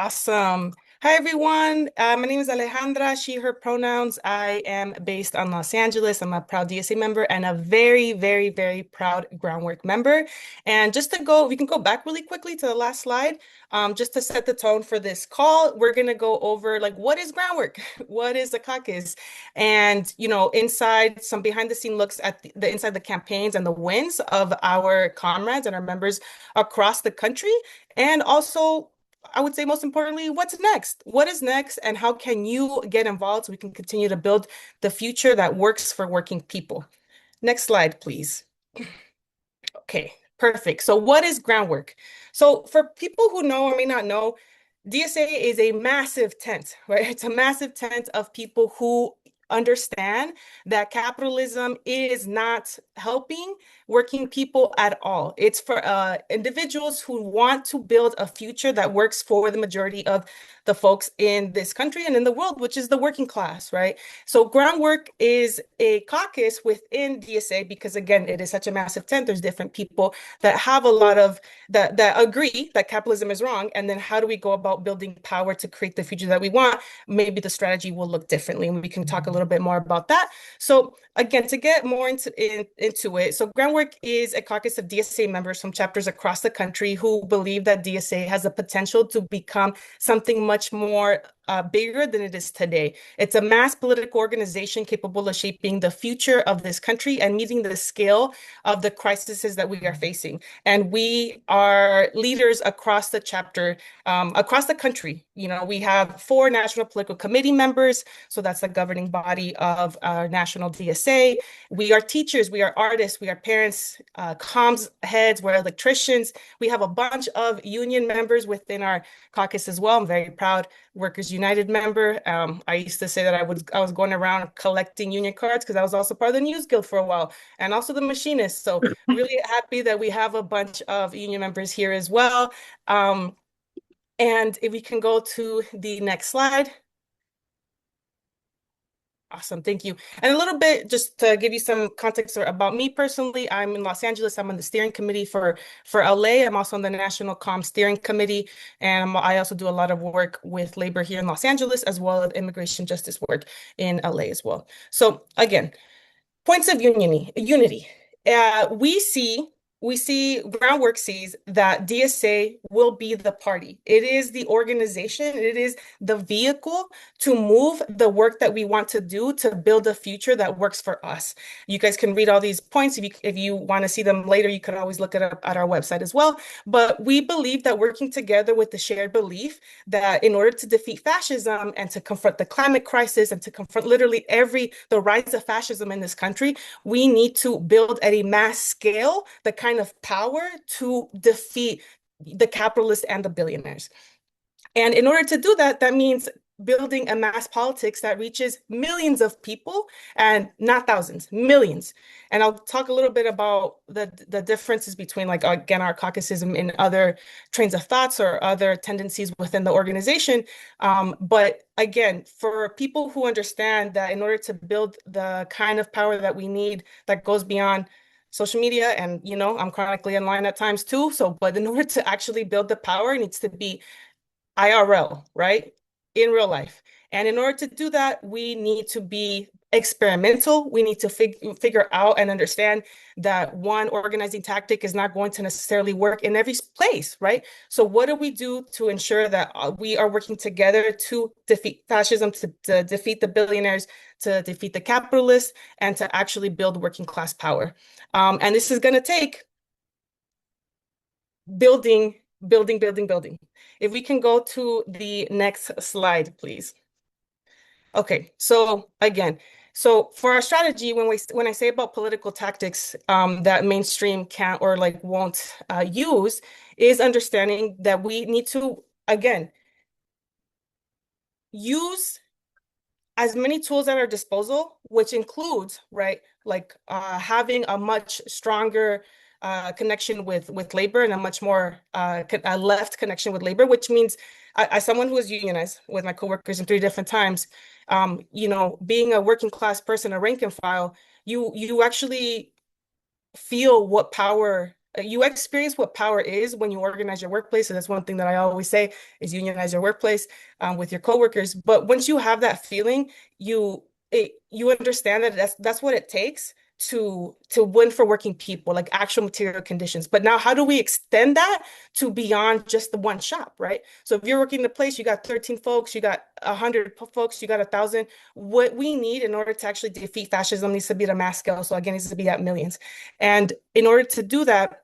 Awesome. Hi, everyone. My name is Alejandra, she, her pronouns. I am based on Los Angeles. I'm a proud DSA member and a very, very, very proud Groundwork member. And just to go, we can go back really quickly to the last slide, just to set the tone for this call. We're going to go over like, what is Groundwork? What is the caucus? And, inside some behind the scene looks at the inside the campaigns and the wins of our comrades and our members across the country. And also, I would say most importantly, what's next? What is next, and how can you get involved so we can continue to build the future that works for working people? Next slide, please. Okay, perfect. So what is groundwork? So for people who know or may not know, DSA is a massive tent, right? It's a massive tent of people who understand that capitalism is not helping working people at all. It's for individuals who want to build a future that works for the majority of the folks in this country and in the world, which is the working class, right? So Groundwork is a caucus within DSA because, again, it is such a massive tent. There's different people that have a lot of that agree that capitalism is wrong. And then how do we go about building power to create the future that we want? Maybe the strategy will look differently, and we can talk a little bit more about that. So again, to get more into it, so Groundwork is a caucus of DSA members from chapters across the country who believe that DSA has the potential to become something much more bigger than it is today. It's a mass political organization capable of shaping the future of this country and meeting the scale of the crises that we are facing. And we are leaders across the chapter, across the country. We have 4 National Political Committee members, so that's the governing body of our national DSA. We are teachers, we are artists, we are parents, comms heads, we're electricians. We have a bunch of union members within our caucus as well. I'm very proud Workers United member. I used to say that I was going around collecting union cards because I was also part of the News Guild for a while, and also the machinist. So really happy that we have a bunch of union members here as well. And if we can go to the next slide. Awesome, thank you. And a little bit, just to give you some context about me personally, I'm in Los Angeles. I'm on the steering committee for LA. I'm also on the National Comm Steering Committee, and I also do a lot of work with labor here in Los Angeles, as well as immigration justice work in LA as well. So again, points of unity. We see Groundwork sees that DSA will be the party. It is the organization, it is the vehicle to move the work that we want to do to build a future that works for us. You guys can read all these points. If you want to see them later, you can always look it up at our website as well. But we believe that working together with the shared belief that in order to defeat fascism and to confront the climate crisis and to confront literally the rise of fascism in this country, we need to build at a mass scale the kind of power to defeat the capitalists and the billionaires. And in order to do that, that means building a mass politics that reaches millions of people and not thousands, millions. And I'll talk a little bit about the differences between, like, again, our caucusism and other trains of thoughts or other tendencies within the organization. But again, for people who understand that in order to build the kind of power that we need that goes beyond social media, and I'm chronically online at times too. But in order to actually build the power, it needs to be IRL, right? In real life. And in order to do that, we need to be experimental. We need to figure out and understand that one organizing tactic is not going to necessarily work in every place, right? So what do we do to ensure that we are working together to defeat fascism, to defeat the billionaires, to defeat the capitalists, and to actually build working class power? And this is going to take building. If we can go to the next slide, please. Okay, so again, for our strategy, when I say about political tactics that mainstream can't or like won't use, is understanding that we need to, again, use as many tools at our disposal, which includes, right, like having a much stronger connection with labor and a much more left connection with labor, which means as someone who is unionized with my coworkers in 3 different times, being a working class person, a rank and file, you actually feel what power you experience what power is when you organize your workplace. So that's one thing that I always say is unionize your workplace with your coworkers. But once you have that feeling, you understand that that's what it takes to win for working people, like actual material conditions. But now, how do we extend that to beyond just the one shop, right? So if you're working in a place, you got 13 folks, you got 100 folks, you got 1,000. What we need in order to actually defeat fascism needs to be at a mass scale. So again, it needs to be at millions. And in order to do that,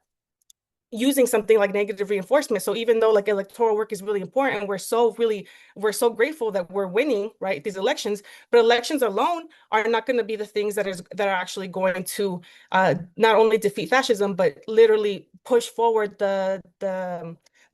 using something like negative reinforcement. So even though like electoral work is really important, we're so grateful that we're winning, right, these elections, but elections alone are not going to be the things that are actually going to not only defeat fascism, but literally push forward the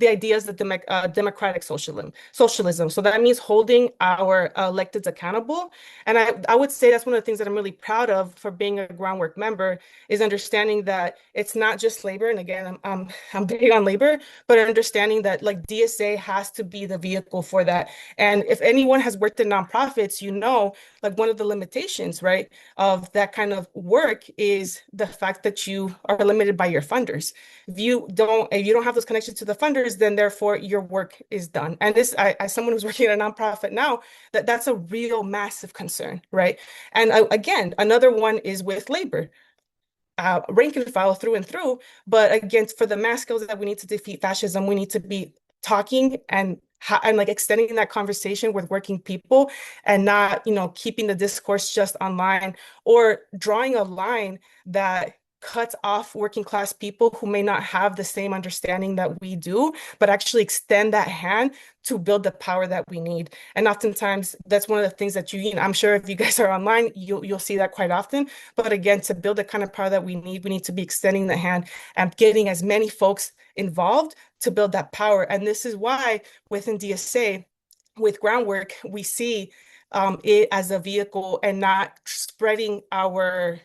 ideas of democratic socialism. So that means holding our electeds accountable. And I would say that's one of the things that I'm really proud of for being a groundwork member is understanding that it's not just labor. And again, I'm big on labor, but understanding that like DSA has to be the vehicle for that. And if anyone has worked in nonprofits, you know, like one of the limitations, right, of that kind of work is the fact that you are limited by your funders. If you don't have those connections to the funders, then therefore your work is done. And this, as someone who's working at a nonprofit now, that's a real massive concern, right? And again, another one is with labor rank and file through and through. But again, for the mass skills that we need to defeat fascism, we need to be talking and like extending that conversation with working people and not, keeping the discourse just online or drawing a line that cuts off working class people who may not have the same understanding that we do, but actually extend that hand to build the power that we need. And oftentimes that's one of the things that I'm sure if you guys are online, you'll see that quite often. But again, to build the kind of power that we need to be extending the hand and getting as many folks involved to build that power. And this is why within DSA, with groundwork, we see it as a vehicle and not spreading our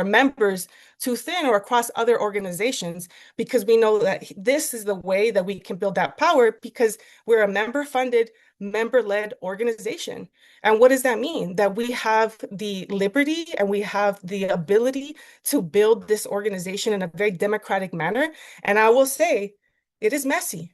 members too thin or across other organizations, because we know that this is the way that we can build that power because we're a member funded, member led organization. And what does that mean? That we have the liberty and we have the ability to build this organization in a very democratic manner. And I will say it is messy.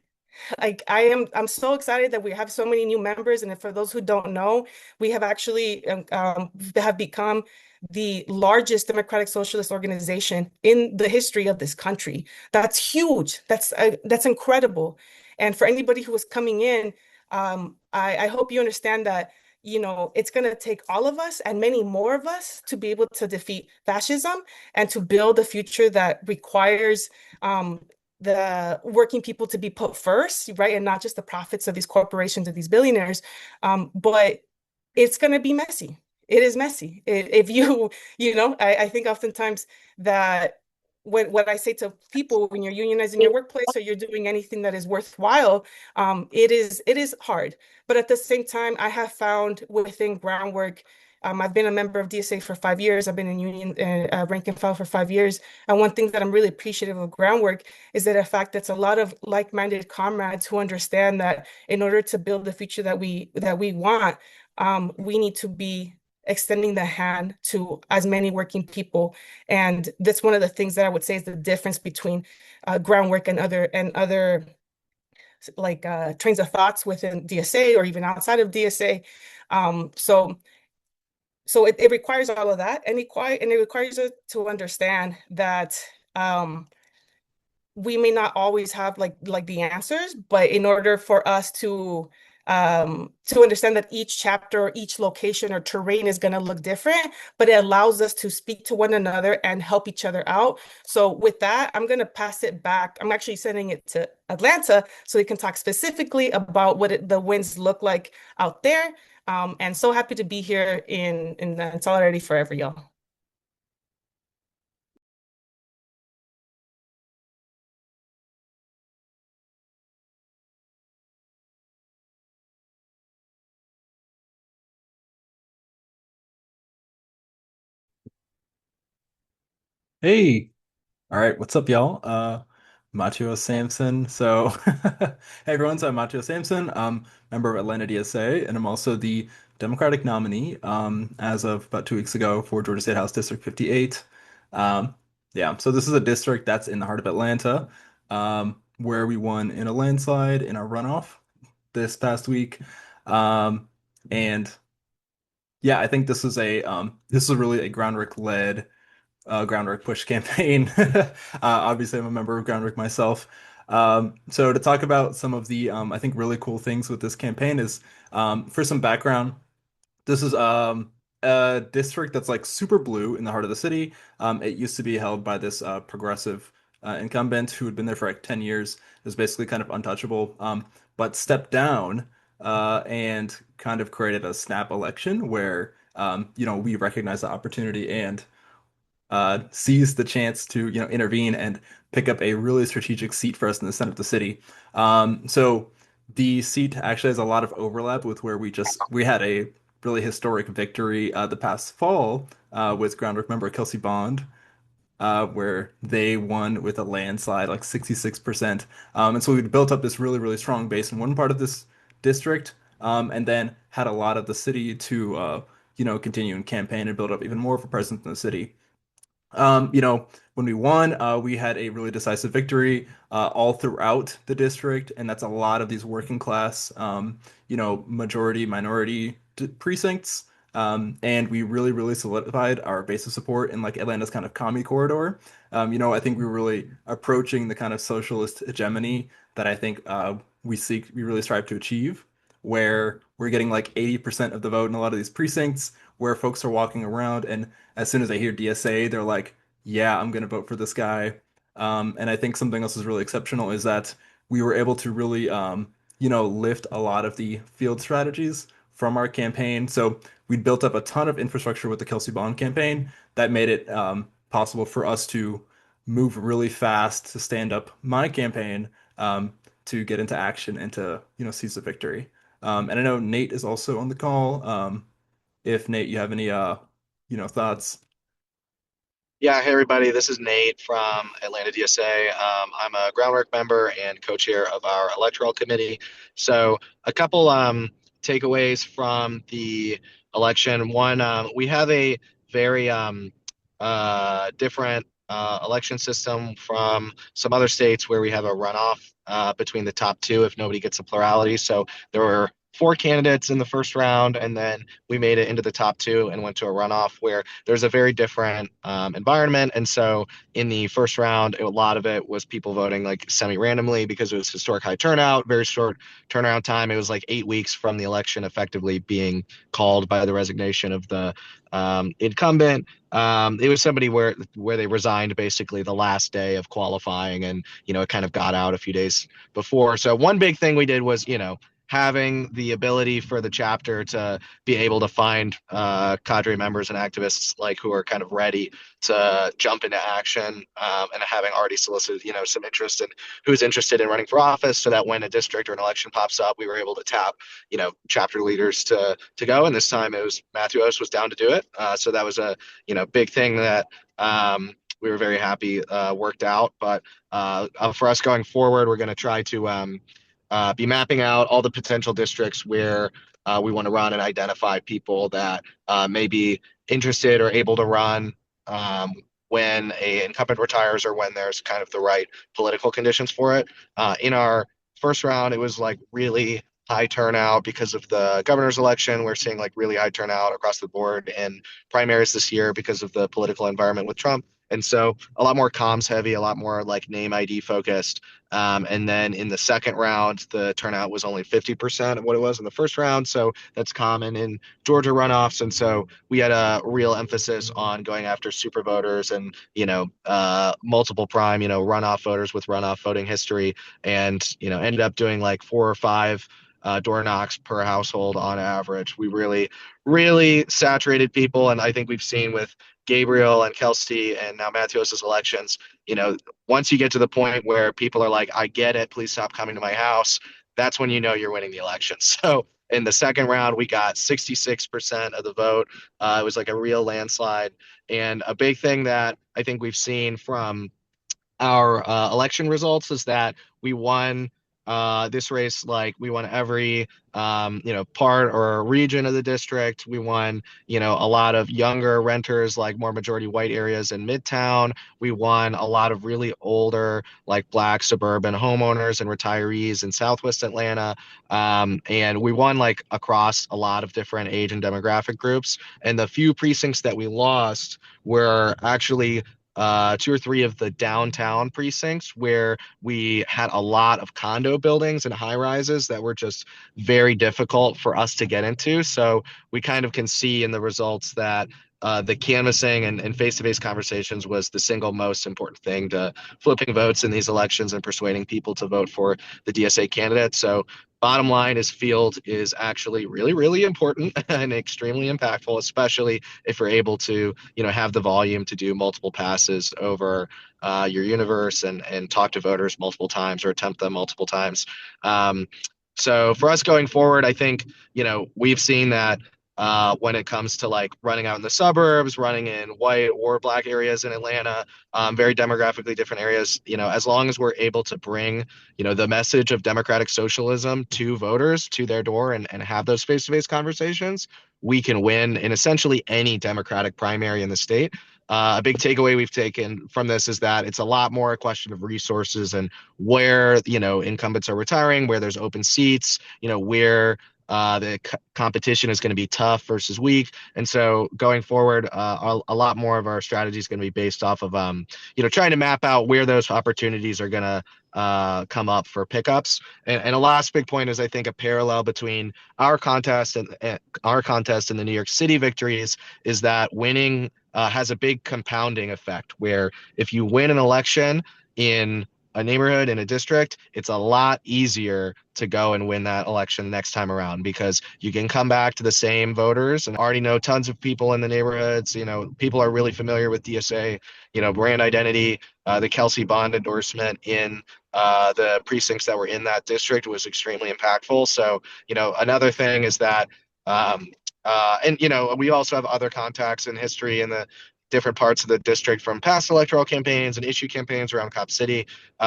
Like I'm so excited that we have so many new members. And for those who don't know, we have actually have become the largest democratic socialist organization in the history of this country. That's huge. That's incredible. And for anybody who is coming in, I hope you understand that, it's going to take all of us and many more of us to be able to defeat fascism and to build a future that requires the working people to be put first, right? And not just the profits of these corporations and these billionaires. But it's going to be messy. It is messy. If I think oftentimes that what I say to people when you're unionizing your workplace or you're doing anything that is worthwhile, it is hard. But at the same time, I have found within groundwork, I've been a member of DSA for 5 years. I've been in union rank and file for 5 years. And one thing that I'm really appreciative of groundwork is that the fact that's a lot of like-minded comrades who understand that in order to build the future that we want, we need to be extending the hand to as many working people. And that's one of the things that I would say is the difference between groundwork and other like trains of thoughts within DSA or even outside of DSA. So it requires all of that, and it requires us to understand that we may not always have like the answers, but in order for us to understand that each chapter or each location or terrain is going to look different, but it allows us to speak to one another and help each other out. So with that, I'm going to pass it back. I'm actually sending it to Atlanta so they can talk specifically about what the winds look like out there. And so happy to be here in solidarity forever, y'all. Hey, all right, what's up, y'all? Matteo Sampson. So, hey everyone, so I'm Matteo Sampson. Member of Atlanta DSA, and I'm also the Democratic nominee as of about 2 weeks ago for Georgia State House District 58. Um, Yeah, so this is a district that's in the heart of Atlanta, where we won in a landslide in our runoff this past week. Um, and yeah, I think this is really a groundwork led groundwork push campaign. Obviously, I'm a member of Groundwork myself. So to talk about some of the I think really cool things with this campaign is for some background. This is a district that's like super blue in the heart of the city. It used to be held by this progressive incumbent who had been there for like 10 years. It was basically kind of untouchable, but stepped down and kind of created a snap election where we recognize the opportunity and seized the chance to intervene and pick up a really strategic seat for us in the center of the city. So the seat actually has a lot of overlap with where we had a really historic victory the past fall with Groundwork member Kelsey Bond, where they won with a landslide, like 66%. And so we built up this really, really strong base in one part of this district, and then had a lot of the city to continue and campaign and build up even more of a presence in the city. When we won, we had a really decisive victory all throughout the district, and that's a lot of these working class, majority minority precincts. And we really, really solidified our base of support in like Atlanta's kind of commie corridor. I think we were really approaching the kind of socialist hegemony that I think we really strive to achieve, where we're getting like 80% of the vote in a lot of these precincts, where folks are walking around and as soon as they hear DSA, they're like, yeah, I'm going to vote for this guy. And I think something else is really exceptional is that we were able to really, lift a lot of the field strategies from our campaign. So we built up a ton of infrastructure with the Kelsey Bond campaign that made it possible for us to move really fast to stand up my campaign to get into action and to, seize the victory. And I know Nate is also on the call. If Nate, you have any thoughts? Yeah, hey everybody, this is Nate from Atlanta DSA. I'm a Groundwork member and co-chair of our Electoral committee. So, a couple takeaways from the election. One, we have a very different election system from some other states where we have a runoff between the top two if nobody gets a plurality. So, there were four candidates in the first round, and then we made it into the top two and went to a runoff where there's a very different environment. And so in the first round, a lot of it was people voting like semi-randomly because it was historic high turnout, very short turnaround time. It was like 8 weeks from the election effectively being called by the resignation of the incumbent. It was somebody where they resigned basically the last day of qualifying, and it kind of got out a few days before. So one big thing we did was having the ability for the chapter to be able to find cadre members and activists like who are kind of ready to jump into action, and having already solicited some interest in who's interested in running for office, so that when a district or an election pops up, we were able to tap chapter leaders to go. And this time it was Matthew Ost was down to do it, so that was a big thing that we were very happy worked out. But for us going forward, we're going to try to be mapping out all the potential districts where we want to run and identify people that may be interested or able to run when a incumbent retires or when there's kind of the right political conditions for it. In our first round, it was like really high turnout because of the governor's election. We're seeing like really high turnout across the board in primaries this year because of the political environment with Trump. And so a lot more comms heavy, a lot more like name ID focused. And then in the second round, the turnout was only 50% of what it was in the first round. So that's common in Georgia runoffs. And so we had a real emphasis on going after super voters and, multiple prime, runoff voters with runoff voting history. And, ended up doing like 4 or 5 door knocks per household on average. We really, really saturated people. And I think we've seen with Gabriel and Kelsey and now Matthews's elections, once you get to the point where people are like, I get it, please stop coming to my house, that's when you're winning the election. So in the second round, we got 66% of the vote. It was like a real landslide. And a big thing that I think we've seen from our election results is that we won this race, like we won every part or region of the district. We won, a lot of younger renters, like more majority white areas in Midtown. We won a lot of really older, like Black suburban homeowners and retirees in Southwest Atlanta. And we won like across a lot of different age and demographic groups. And the few precincts that we lost were actually two or three of the downtown precincts where we had a lot of condo buildings and high rises that were just very difficult for us to get into. So we kind of can see in the results that the canvassing and face-to-face conversations was the single most important thing to flipping votes in these elections and persuading people to vote for the DSA candidate. So bottom line is field is actually really, really important and extremely impactful, especially if you're able to, have the volume to do multiple passes over your universe and talk to voters multiple times or attempt them multiple times. So for us going forward, I think, we've seen that when it comes to like running out in the suburbs, running in white or black areas in Atlanta, very demographically different areas, as long as we're able to bring, the message of democratic socialism to voters, to their door and have those face-to-face conversations, we can win in essentially any democratic primary in the state. A big takeaway we've taken from this is that it's a lot more a question of resources and where incumbents are retiring, where there's open seats, where the competition is going to be tough versus weak. And so going forward, a lot more of our strategy is going to be based off of trying to map out where those opportunities are going to come up for pickups. And a last big point is I think a parallel between our contest and our contest and the New York City victories is that winning has a big compounding effect where if you win an election in a neighborhood in a district, it's a lot easier to go and win that election next time around because you can come back to the same voters and already know tons of people in the neighborhoods. People are really familiar with DSA, brand identity. The Kelsey Bond endorsement in the precincts that were in that district was extremely impactful. So, another thing is that and we also have other contacts in history in the different parts of the district from past electoral campaigns and issue campaigns around Cop City.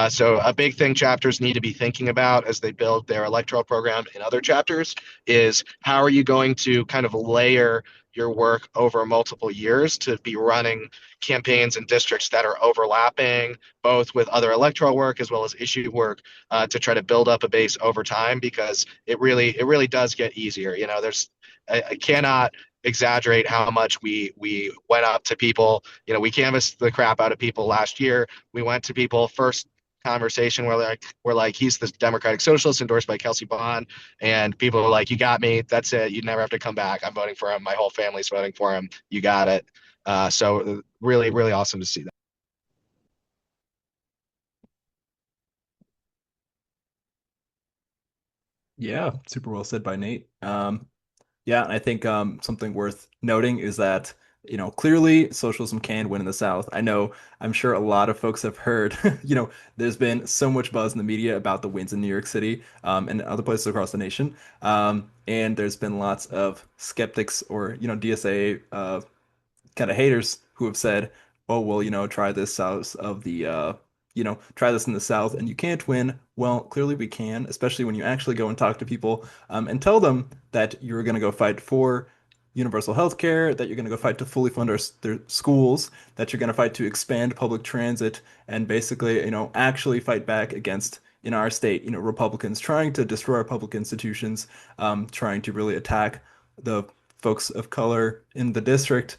So a big thing chapters need to be thinking about as they build their electoral program in other chapters is how are you going to kind of layer your work over multiple years to be running campaigns in districts that are overlapping both with other electoral work as well as issue work to try to build up a base over time because it really does get easier. I cannot exaggerate how much we went up to people. We canvassed the crap out of people last year. We went to people first conversation where we're like he's the Democratic Socialist endorsed by Kelsey Bond, and people were like, "You got me. That's it. You never have to come back. I'm voting for him. My whole family's voting for him. You got it." So really, really awesome to see that. Yeah, super well said by Nate. Yeah, and I think something worth noting is that, clearly socialism can win in the South. I'm sure a lot of folks have heard, there's been so much buzz in the media about the wins in New York City, and other places across the nation. And there's been lots of skeptics or, DSA kind of haters who have said, "Oh, well, try this south of the, try this in the South, and you can't win." Well, clearly we can, especially when you actually go and talk to people, and tell them that you're going to go fight for universal health care, that you're going to go fight to fully fund their schools, that you're going to fight to expand public transit, and basically, actually fight back against. In our state, Republicans trying to destroy our public institutions, trying to really attack the folks of color in the district,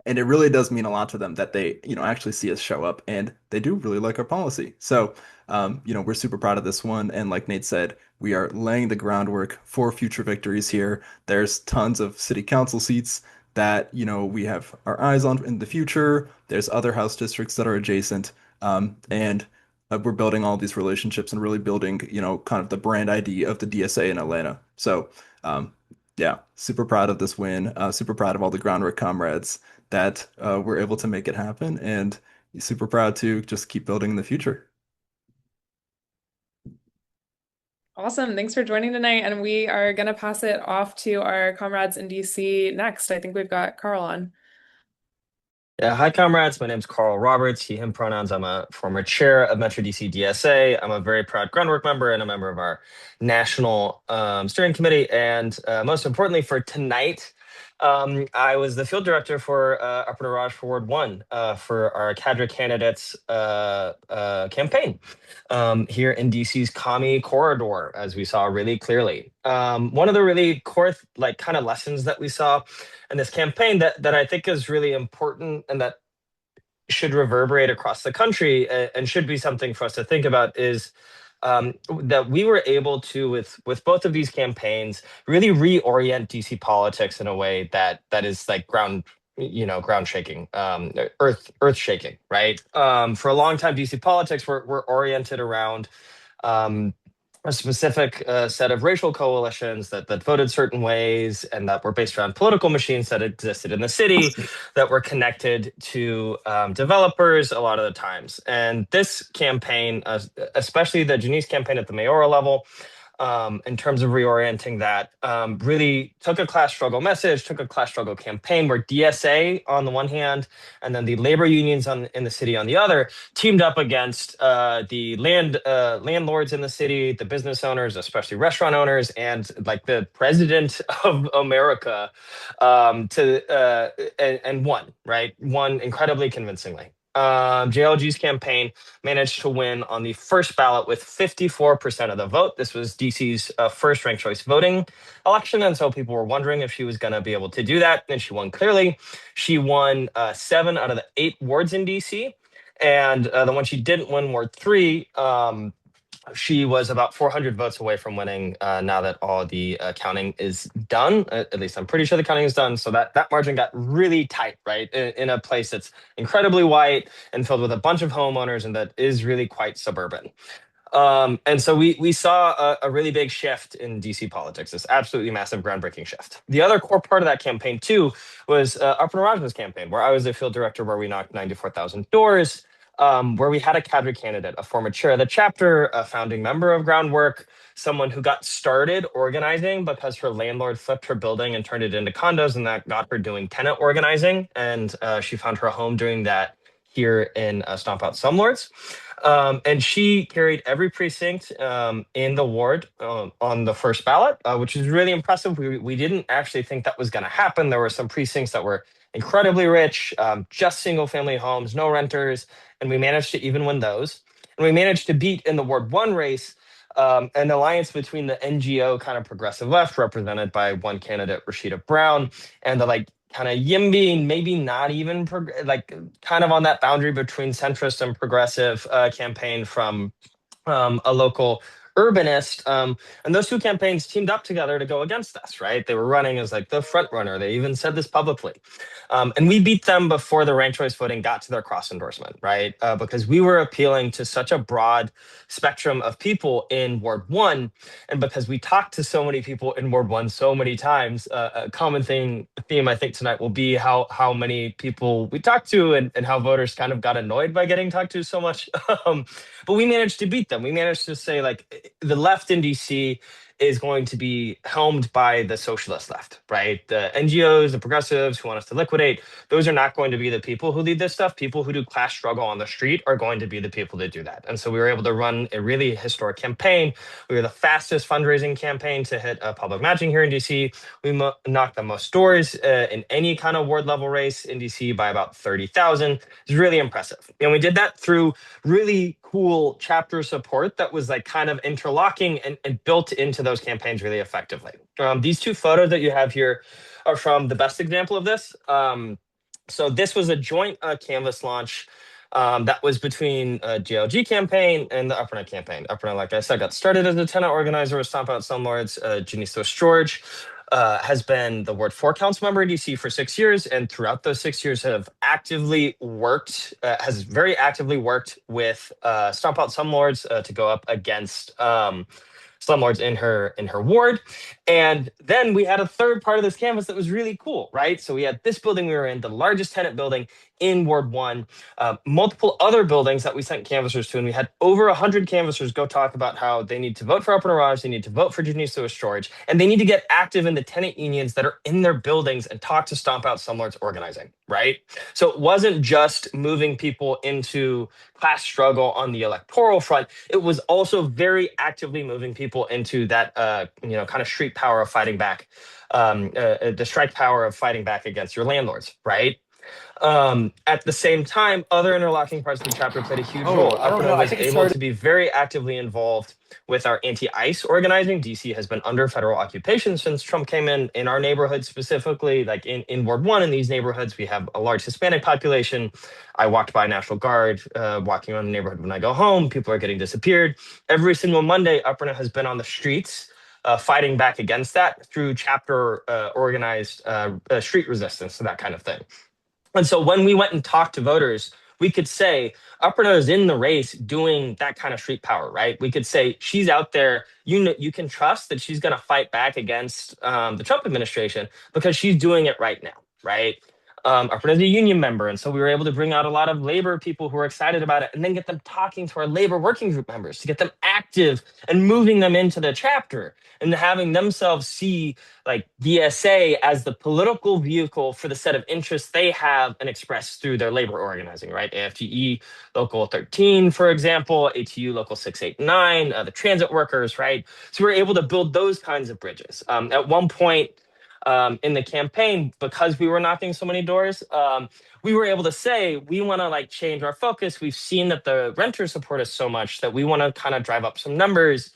and it really does mean a lot to them that they, actually see us show up and they do really like our policy. So, we're super proud of this one. And like Nate said, we are laying the groundwork for future victories here. There's tons of city council seats that, we have our eyes on in the future. There's other House districts that are adjacent. And we're building all these relationships and really building, kind of the brand ID of the DSA in Atlanta. So, yeah, super proud of this win. Super proud of all the groundwork comrades that we're able to make it happen, and super proud to just keep building in the future. Awesome. Thanks for joining tonight. And we are going to pass it off to our comrades in DC next. I think we've got Carl on. Yeah, hi comrades. My name's Carl Roberts, he, him pronouns. I'm a former chair of Metro DC DSA. I'm a very proud Groundwork member and a member of our national steering committee. And most importantly for tonight, I was the field director for Aparana for Ward 1 for our cadre candidates campaign here in DC's Commie corridor, as we saw really clearly. One of the really core kind of lessons that we saw in this campaign that I think is really important and that should reverberate across the country and should be something for us to think about is that we were able to with both of these campaigns really reorient DC politics in a way that is like ground shaking, earth shaking, right? For a long time DC politics were oriented around um, a specific set of racial coalitions that voted certain ways and that were based around political machines that existed in the city that were connected to developers a lot of the times. And this campaign, especially the Janeese campaign at the mayoral level, in terms of reorienting that, really took a class struggle message, took a class struggle campaign where DSA on the one hand, and then the labor unions in the city on the other, teamed up against the landlords in the city, the business owners, especially restaurant owners, and like the president of America, and won, right? Won incredibly convincingly. JLG's campaign managed to win on the first ballot with 54% of the vote. This was DC's first ranked choice voting election. And so people were wondering if she was going to be able to do that. And she won clearly. She won 7 out of the 8 wards in DC. And the one she didn't win, Ward 3, she was about 400 votes away from winning now that all the counting is done. At least I'm pretty sure the counting is done. So that margin got really tight, right? In a place that's incredibly white and filled with a bunch of homeowners and that is really quite suburban. And so we saw a really big shift in DC politics, this absolutely massive groundbreaking shift. The other core part of that campaign, too, was Aparana's campaign, where I was a field director, where we knocked 94,000 doors, where we had a cadre candidate, a former chair of the chapter, a founding member of Groundwork, someone who got started organizing because her landlord flipped her building and turned it into condos, and that got her doing tenant organizing. And she found her home doing that here in Stomp Out Slumlords. And she carried every precinct in the ward on the first ballot, which is really impressive. We didn't actually think that was going to happen. There were some precincts that were incredibly rich, just single family homes, no renters, and we managed to even win those. And we managed to beat in the Ward 1 race an alliance between the NGO kind of progressive left, represented by one candidate, Rashida Brown, and the kind of YIMBY, maybe not even kind of on that boundary between centrist and progressive campaign from a local urbanist. And those two campaigns teamed up together to go against us, right? They were running as like the front runner. They even said this publicly. And we beat them before the ranked choice voting got to their cross endorsement, right? Because we were appealing to such a broad spectrum of people in Ward 1. And because we talked to so many people in Ward 1 so many times, a common theme I think tonight will be how many people we talked to and how voters kind of got annoyed by getting talked to so much. But we managed to beat them. We managed to say the left in DC is going to be helmed by the socialist left, right? The NGOs, the progressives who want us to liquidate, those are not going to be the people who lead this stuff. People who do class struggle on the street are going to be the people that do that. And so we were able to run a really historic campaign. We were the fastest fundraising campaign to hit a public matching here in DC. We knocked the most doors in any kind of ward level race in DC by about 30,000. It's really impressive. And we did that through really cool chapter support that was kind of interlocking and built into those campaigns really effectively. These two photos that you have here are from the best example of this. So this was a joint canvas launch that was between GLG campaign and the Aparana campaign. Aparana, like I said, got started as a tenant organizer with Stomp Out Slumlords. Janeese George has been the Ward 4 council member in DC for 6 years, and throughout those 6 years has very actively worked with Stomp Out Slumlords to go up against slumlords in her ward. And then we had a third part of this canvas that was really cool, right? So we had this building we were in, the largest tenant building in Ward 1, multiple other buildings that we sent canvassers to, and we had over 100 canvassers go talk about how they need to vote for Aparana, they need to vote for Janeese sewage storage, and they need to get active in the tenant unions that are in their buildings and talk to Stomp Out Slumlords organizing, right? So it wasn't just moving people into class struggle on the electoral front. It was also very actively moving people into that, kind of street power of fighting back, the strike power of fighting back against your landlords, right? At the same time, other interlocking parts of the chapter played a huge role. I don't know. Aparana I was think it able started. to be very actively involved with our anti-ICE organizing. DC has been under federal occupation since Trump came in our neighborhood specifically, like in Ward 1 in these neighborhoods, we have a large Hispanic population. I walked by National Guard, walking around the neighborhood when I go home. People are getting disappeared. Every single Monday, Aparana has been on the streets fighting back against that through chapter organized street resistance and that kind of thing. And so when we went and talked to voters, we could say Aparna is in the race doing that kind of street power, right? We could say she's out there. You can trust that she's going to fight back against the Trump administration because she's doing it right now, right? Aparna is a union member, and so we were able to bring out a lot of labor people who are excited about it, and then get them talking to our labor working group members to get them active and moving them into the chapter and having themselves see like DSA as the political vehicle for the set of interests they have and express through their labor organizing, right? AFGE Local 13, for example, ATU Local 689, the transit workers, right? So we're able to build those kinds of bridges. At one point in the campaign, because we were knocking so many doors, we were able to say, we want to like change our focus. We've seen that the renters support us so much that we want to kind of drive up some numbers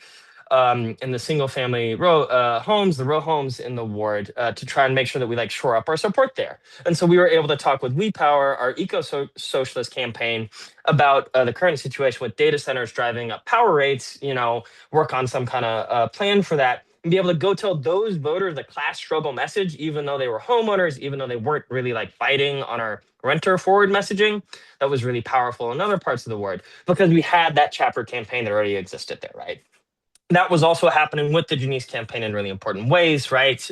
in the single family homes, the row homes in the ward, to try and make sure that we like shore up our support there. And so we were able to talk with We Power, our eco-socialist campaign, about the current situation with data centers driving up power rates, work on some kind of plan for that, and be able to go tell those voters the class struggle message, even though they were homeowners, even though they weren't really like fighting on our renter forward messaging. That was really powerful in other parts of the ward because we had that chapter campaign that already existed there, right? That was also happening with the Janeese campaign in really important ways, right?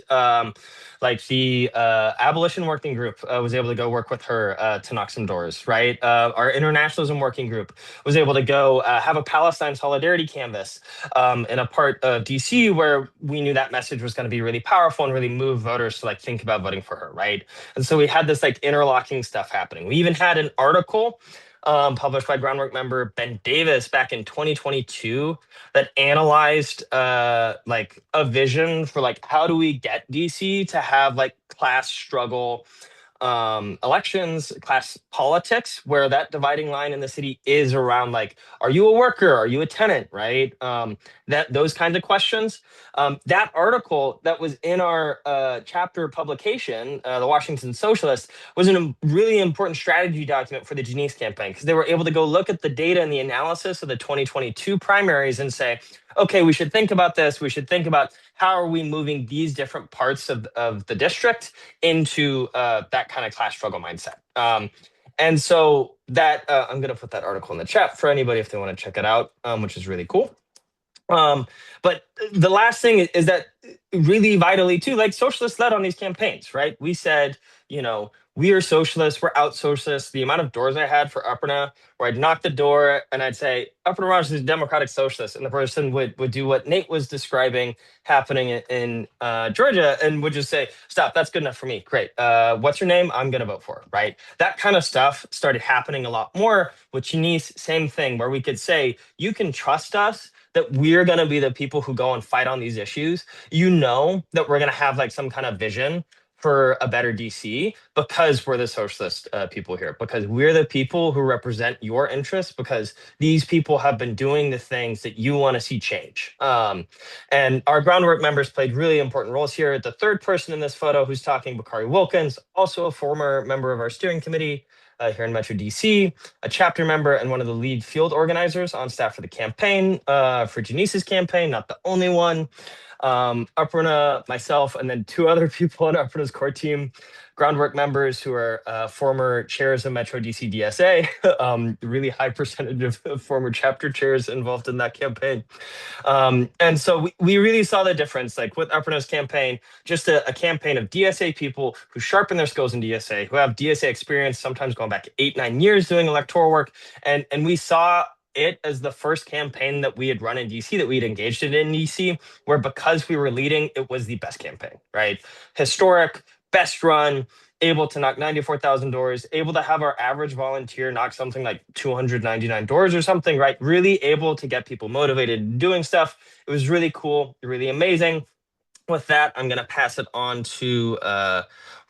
Like the abolition working group was able to go work with her to knock some doors, right? Our internationalism working group was able to go have a Palestine solidarity canvas in a part of DC where we knew that message was going to be really powerful and really move voters to like think about voting for her, right? And so we had this like interlocking stuff happening. We even had an article published by Groundwork member Ben Davis back in 2022 that analyzed like a vision for like how do we get DC to have like class struggle elections, class politics, where that dividing line in the city is around like, are you a worker? Are you a tenant? Right? That those kinds of questions. That article that was in our chapter publication, the Washington Socialist, was a really important strategy document for the Janeese campaign because they were able to go look at the data and the analysis of the 2022 primaries and say, okay, we should think about this. We should think about how are we moving these different parts of the district into that kind of class struggle mindset. And so that I'm going to put that article in the chat for anybody if they want to check it out, which is really cool. But the last thing is that really vitally too, like socialists led on these campaigns, right? We said, we are socialists, we're out socialists. The amount of doors I had for Aparna, where I'd knock the door and I'd say, Aparna Raj is a democratic socialist. And the person would do what Nate was describing happening in Georgia and would just say, stop, that's good enough for me. Great. What's your name? I'm going to vote for it, right? That kind of stuff started happening a lot more with Janeese, same thing, where we could say, you can trust us that we're going to be the people who go and fight on these issues. That we're going to have like some kind of vision for a better DC because we're the socialist people here, because we're the people who represent your interests, because these people have been doing the things that you want to see change. And our Groundwork members played really important roles here. The third person in this photo who's talking, Bakari Wilkins, also a former member of our steering committee here in Metro DC, a chapter member and one of the lead field organizers on staff for the campaign, for Janeese's campaign, not the only one. Aparana, myself, and then two other people on Aparana's core team, Groundwork members who are former chairs of Metro DC DSA, really high percentage of former chapter chairs involved in that campaign. And so we really saw the difference, like with Aparana's campaign, just a campaign of DSA people who sharpen their skills in DSA, who have DSA experience, sometimes going back 8-9 years doing electoral work. And we saw it as the first campaign that we had run in DC, that we had engaged in DC, where because we were leading, it was the best campaign, right? Historic, best run, able to knock 94,000 doors, able to have our average volunteer knock something like 299 doors or something, right? Really able to get people motivated doing stuff. It was really cool, really amazing. With that, I'm going to pass it on to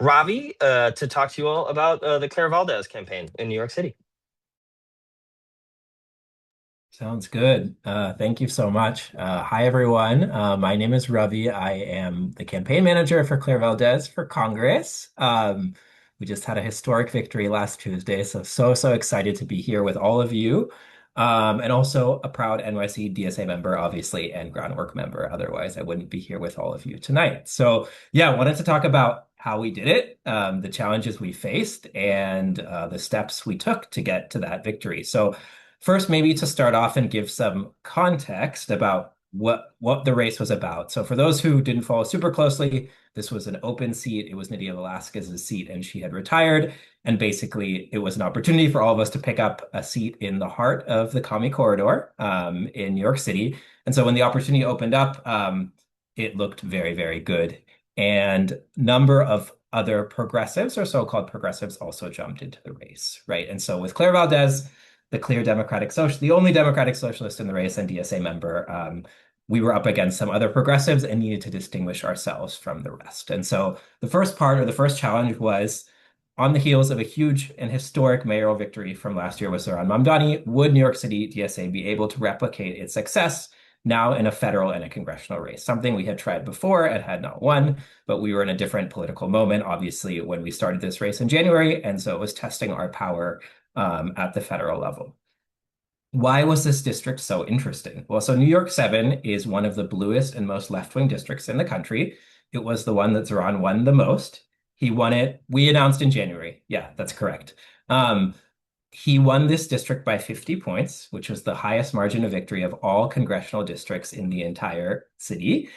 Ravi to talk to you all about the Claire Valdez campaign in New York City. Sounds good. Thank you so much. Hi, everyone. My name is Ravi. I am the campaign manager for Claire Valdez for Congress. We just had a historic victory last Tuesday, so excited to be here with all of you. And also a proud NYC DSA member, obviously, and Groundwork member. Otherwise, I wouldn't be here with all of you tonight. So yeah, wanted to talk about how we did it, the challenges we faced, and the steps we took to get to that victory. So first, maybe to start off and give some context about what the race was about. So for those who didn't follow super closely, this was an open seat. It was Nydia Velasquez's seat, and she had retired. And basically, it was an opportunity for all of us to pick up a seat in the heart of the Commie Corridor in New York City. And so when the opportunity opened up, it looked very, very good. And number of other progressives or so-called progressives also jumped into the race, right? And so with Claire Valdez, the only Democratic Socialist in the race and DSA member, we were up against some other progressives and needed to distinguish ourselves from the rest. And so the first challenge was, on the heels of a huge and historic mayoral victory from last year with Zohran Mamdani, would New York City DSA be able to replicate its success now in a federal and a congressional race? Something we had tried before and had not won, but we were in a different political moment, obviously, when we started this race in January. And so it was testing our power at the federal level. Why was this district so interesting? Well, so New York 7 is one of the bluest and most left-wing districts in the country. It was the one that Zohran won the most. He won it, we announced in January. Yeah, that's correct. He won this district by 50 points, which was the highest margin of victory of all congressional districts in the entire city.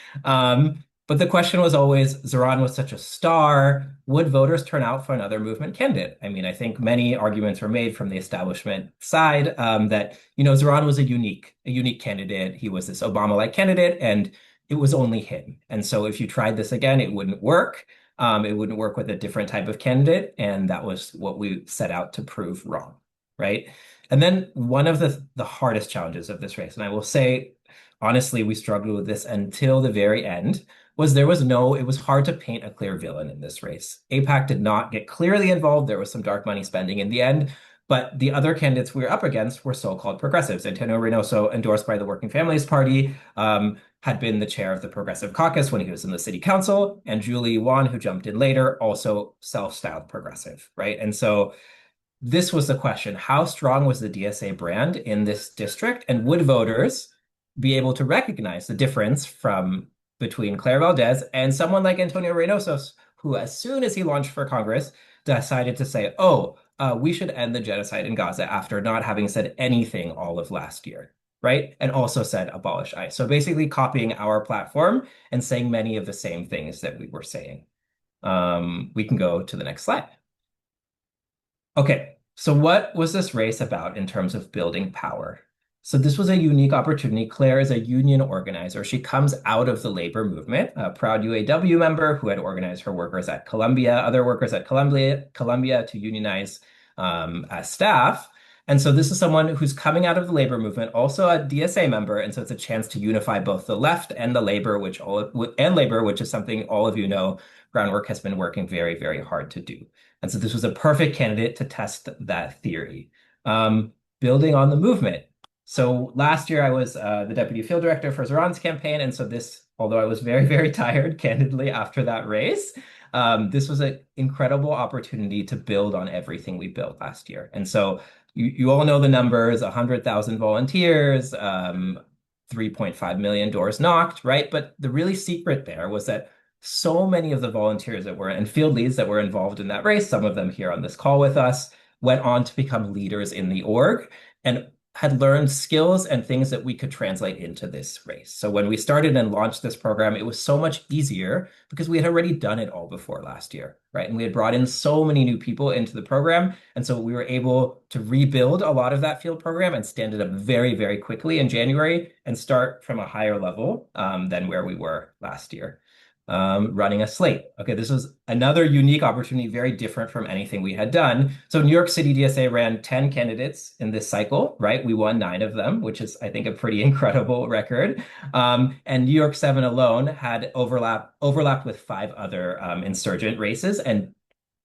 But the question was always, Zohran was such a star, would voters turn out for another movement candidate? I mean, I think many arguments were made from the establishment side that, Zohran was a unique candidate. He was this Obama-like candidate, and it was only him. And so if you tried this again, it wouldn't work. It wouldn't work with a different type of candidate. And that was what we set out to prove wrong, right? And then one of the hardest challenges of this race, and I will say, honestly, we struggled with this until the very end, it was hard to paint a clear villain in this race. AIPAC did not get clearly involved. There was some dark money spending in the end, but the other candidates we were up against were so-called progressives. Antonio Reynoso, endorsed by the Working Families Party, had been the chair of the Progressive Caucus when he was in the city council, and Julie Wan, who jumped in later, also self-styled progressive, right? And so this was the question: how strong was the DSA brand in this district, and would voters be able to recognize the difference between Claire Valdez and someone like Antonio Reynoso, who, as soon as he launched for Congress, decided to say, we should end the genocide in Gaza after not having said anything all of last year, right? And also said abolish ICE. So basically copying our platform and saying many of the same things that we were saying. We can go to the next slide. Okay, so what was this race about in terms of building power? So this was a unique opportunity. Claire is a union organizer. She comes out of the labor movement, a proud UAW member who had organized her workers at Columbia, other workers at Columbia to unionize as staff. And so this is someone who's coming out of the labor movement, also a DSA member. And so it's a chance to unify both the left and the labor, which is something all of you know Groundwork has been working very, very hard to do. And so this was a perfect candidate to test that theory. Building on the movement. So last year I was the deputy field director for Zohran's campaign. And so although I was very, very tired, candidly, after that race, this was an incredible opportunity to build on everything we built last year. And so you all know the numbers: 100,000 volunteers, 3.5 million doors knocked, right? But the really secret there was that so many of the volunteers that were and field leads that were involved in that race, some of them here on this call with us, went on to become leaders in the org and had learned skills and things that we could translate into this race. So when we started and launched this program, it was so much easier because we had already done it all before last year, right? And we had brought in so many new people into the program. And so we were able to rebuild a lot of that field program and stand it up very, very quickly in January and start from a higher level than where we were last year. Running a slate. Okay, this was another unique opportunity, very different from anything we had done. So New York City DSA ran 10 candidates in this cycle, right? We won 9 of them, which is, I think, a pretty incredible record. And New York 7 alone had overlapped with 5 other insurgent races, and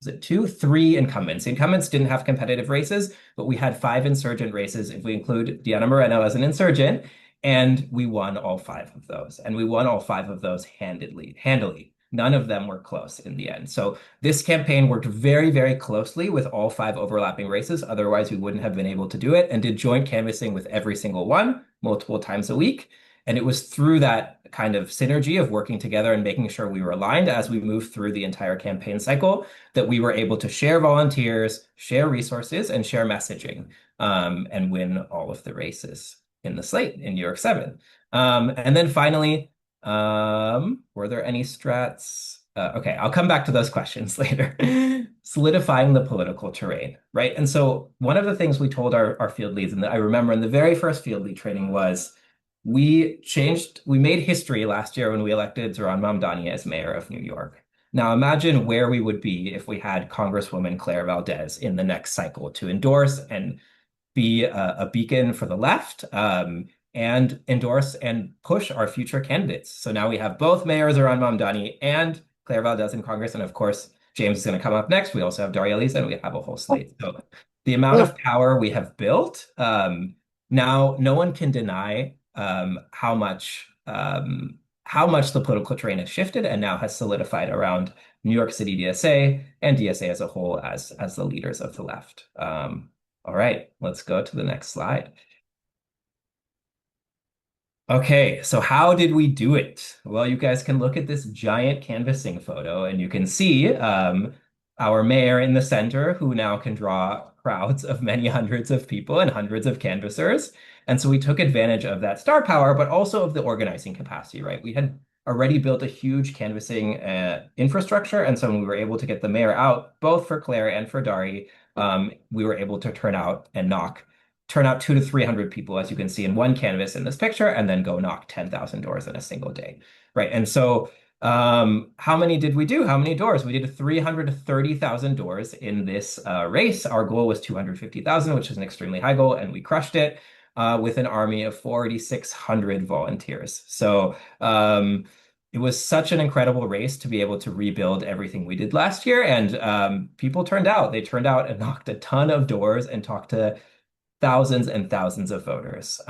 was it 2, 3 incumbents? The incumbents didn't have competitive races, but we had 5 insurgent races if we include Diana Moreno as an insurgent. And we won all 5 of those. And we won all 5 of those handily. None of them were close in the end. So this campaign worked very, very closely with all 5 overlapping races. Otherwise, we wouldn't have been able to do it, and did joint canvassing with every single one multiple times a week. And it was through that kind of synergy of working together and making sure we were aligned as we moved through the entire campaign cycle that we were able to share volunteers, share resources, and share messaging, and win all of the races in the slate in New York 7. And then finally, were there any strats? Okay, I'll come back to those questions later. Solidifying the political terrain, right? And so one of the things we told our field leads, and I remember in the very first field lead training, was we made history last year when we elected Zohran Mamdani as mayor of New York. Now imagine where we would be if we had Congresswoman Claire Valdez in the next cycle to endorse and be a beacon for the left, and endorse and push our future candidates. So now we have both Mayor Zohran Mamdani and Claire Valdez in Congress. And of course, James is going to come up next. We also have Darializa, and we have a whole slate. So the amount of power we have built, now no one can deny how much the political terrain has shifted and now has solidified around New York City DSA and DSA as a whole as the leaders of the left. All right, let's go to the next slide. Okay, so how did we do it? Well, you guys can look at this giant canvassing photo, and you can see our mayor in the center, who now can draw crowds of many hundreds of people and hundreds of canvassers. And so we took advantage of that star power, but also of the organizing capacity, right? We had already built a huge canvassing infrastructure. And so when we were able to get the mayor out, both for Claire and for Dari, we were able to turn out 200 to 300 people, as you can see in one canvas in this picture, and then go knock 10,000 doors in a single day, right? And so how many did we do? How many doors? We did 330,000 doors in this race. Our goal was 250,000, which is an extremely high goal, and we crushed it with an army of 4,600 volunteers. So it was such an incredible race to be able to rebuild everything we did last year. And people turned out. They turned out and knocked a ton of doors and talked to thousands and thousands of voters.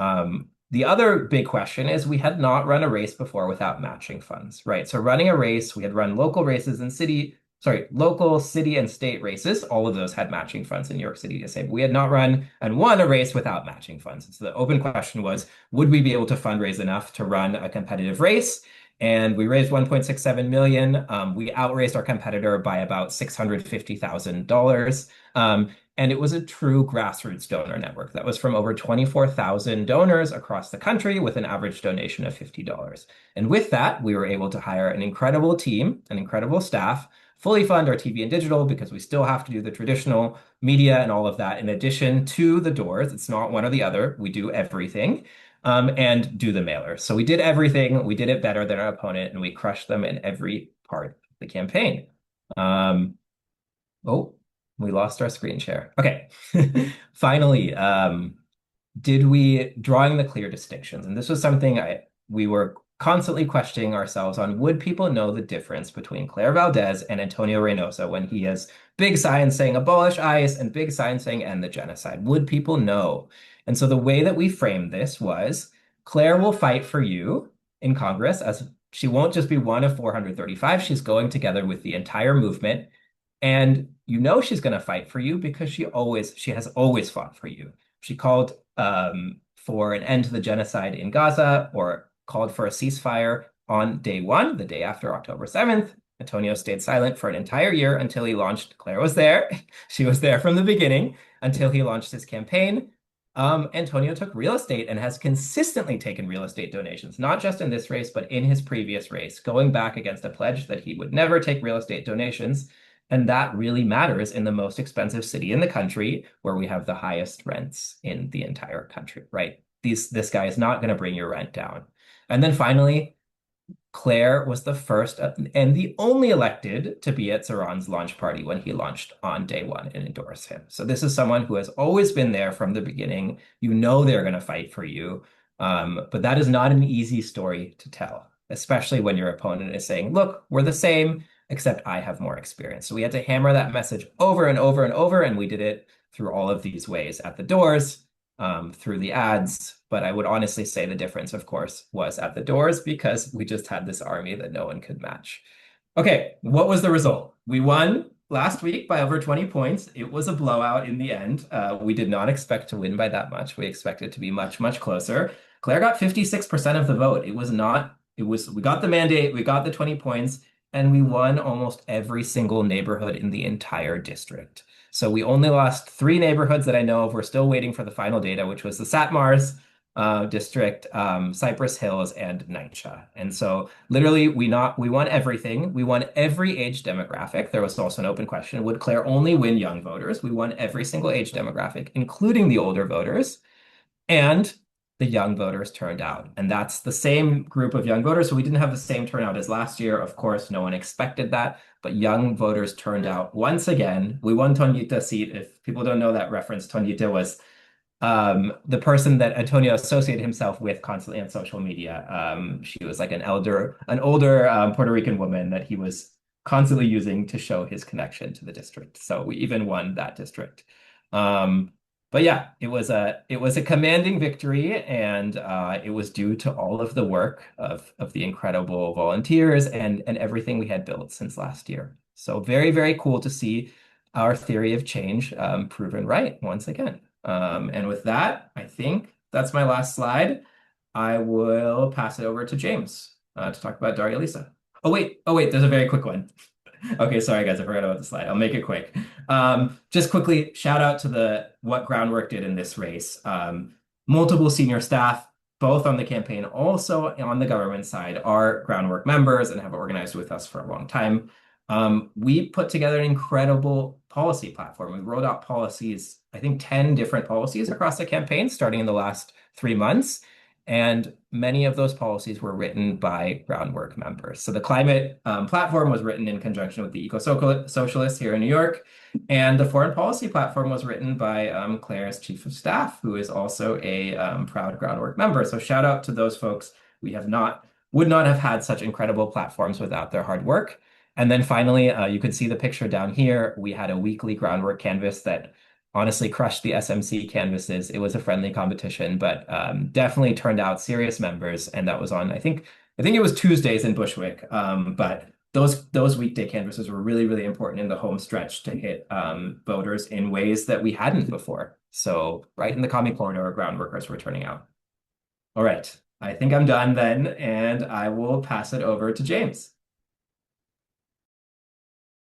The other big question is we had not run a race before without matching funds, right? So running a race, we had run local races and local, city, and state races. All of those had matching funds in New York City DSA, but we had not run and won a race without matching funds. So the open question was, would we be able to fundraise enough to run a competitive race? And we raised 1.67 million. We outraised our competitor by about $650,000. And it was a true grassroots donor network that was from over 24,000 donors across the country with an average donation of $50. And with that, we were able to hire an incredible team, an incredible staff, fully fund our TV and digital because we still have to do the traditional media and all of that in addition to the doors. It's not one or the other. We do everything. And do the mailers. So we did everything. We did it better than our opponent, and we crushed them in every part of the campaign. Oh, we lost our screen share. Okay. Finally, drawing the clear distinctions. And this was something we were constantly questioning ourselves on. Would people know the difference between Claire Valdez and Antonio Reynosa when he has big signs saying abolish ICE and big signs saying end the genocide? Would people know? And so the way that we framed this was Claire will fight for you in Congress, as she won't just be one of 435. She's going together with the entire movement. And you know she's going to fight for you because she has always fought for you. She called for an end to the genocide in Gaza or called for a ceasefire on day one, the day after October 7th. Antonio stayed silent for an entire year until he launched. Claire was there. She was there from the beginning until he launched his campaign. Antonio took real estate and has consistently taken real estate donations, not just in this race, but in his previous race, going back against a pledge that he would never take real estate donations. And that really matters in the most expensive city in the country, where we have the highest rents in the entire country, right? This guy is not going to bring your rent down. And then finally, Claire was the first and the only elected to be at Zoran's launch party when he launched on day one and endorse him. So this is someone who has always been there from the beginning. You know they're going to fight for you. But that is not an easy story to tell, especially when your opponent is saying, look, we're the same, except I have more experience. So we had to hammer that message over and over and over, and we did it through all of these ways at the doors, through the ads. But I would honestly say the difference, of course, was at the doors, because we just had this army that no one could match. Okay, what was the result? We won last week by over 20 points. It was a blowout in the end. We did not expect to win by that much. We expected to be much, much closer. Claire got 56% of the vote. We got the mandate, we got the 20 points, and we won almost every single neighborhood in the entire district. So we only lost 3 neighborhoods that I know of. We're still waiting for the final data, which was the Satmars district, Cypress Hills, and NYCHA. And so literally we won everything. We won every age demographic. There was also an open question: would Claire only win young voters? We won every single age demographic, including the older voters. And the young voters turned out. And that's the same group of young voters. So we didn't have the same turnout as last year. Of course, no one expected that. But young voters turned out once again. We won Tonita seat. If people don't know that reference, Tonita was the person that Antonio associated himself with constantly on social media. She was like an older Puerto Rican woman that he was constantly using to show his connection to the district. So we even won that district. But yeah, it was a commanding victory, and it was due to all of the work of the incredible volunteers and everything we had built since last year. So very, very cool to see our theory of change proven right once again. And with that, I think that's my last slide. I will pass it over to James to talk about Darializa. Oh wait, there's a very quick one. Okay, sorry guys, I forgot about the slide. I'll make it quick. Just quickly, shout out to what Groundwork did in this race. Multiple senior staff, both on the campaign, also on the government side, are Groundwork members and have organized with us for a long time. We put together an incredible policy platform. We rolled out policies, I think 10 different policies across the campaign, starting in the last 3 months. And many of those policies were written by Groundwork members. So the climate platform was written in conjunction with the Eco-Socialists here in New York. And the foreign policy platform was written by Claire's chief of staff, who is also a proud Groundwork member. So shout out to those folks. We would not have had such incredible platforms without their hard work. And then finally, you can see the picture down here. We had a weekly Groundwork canvas that honestly crushed the SMC canvases. It was a friendly competition, but definitely turned out serious members. And that was on, I think it was Tuesdays in Bushwick. But those weekday canvases were really, really important in the home stretch to hit voters in ways that we hadn't before. So right in the commie corridor, Groundworkers were turning out. All right, I think I'm done then, and I will pass it over to James.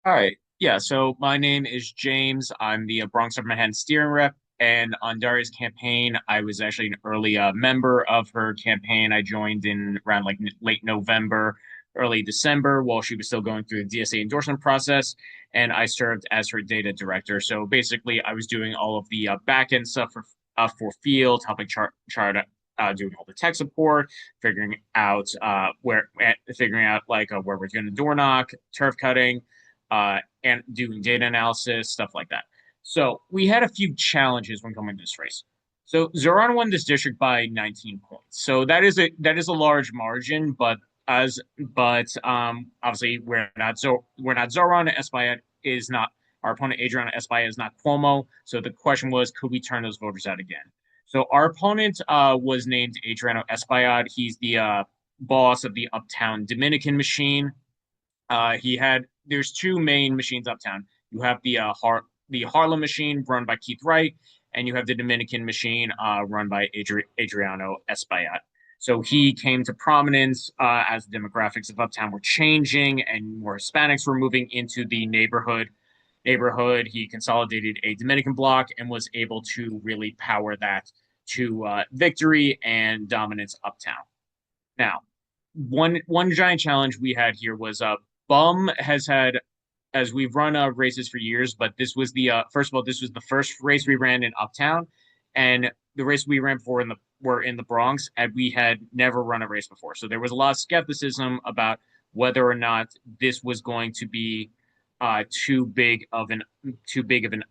All right. Yeah, so my name is James. I'm the Bronx Upper Manhattan steering rep. And on Daria's campaign, I was actually an early member of her campaign. I joined in around like late November, early December, while she was still going through the DSA endorsement process. And I served as her data director. So basically, I was doing all of the back end stuff for field, helping chart doing all the tech support, figuring out where we're going to door knock, turf cutting, and doing data analysis, stuff like that. So we had a few challenges when coming to this race. So Zoran won this district by 19 points. So that is a large margin, but obviously we're not Zoran. Espaillat is not our opponent. Adriana Espaillat is not Cuomo. So the question was, could we turn those voters out again? So our opponent was named Adriano Espaillat. He's the boss of the Uptown Dominican machine. There's 2 main machines uptown. You have the Harlem machine run by Keith Wright, and you have the Dominican machine run by Adriano Espaillat. So he came to prominence as the demographics of Uptown were changing and more Hispanics were moving into the neighborhood. He consolidated a Dominican bloc and was able to really power that to victory and dominance Uptown. Now, one giant challenge we had here was Bum has had, as we've run races for years, but this was the first of all, this was the first race we ran in Uptown, and the race we ran before were in the Bronx, and we had never run a race before. So there was a lot of skepticism about whether or not this was going to be too big of an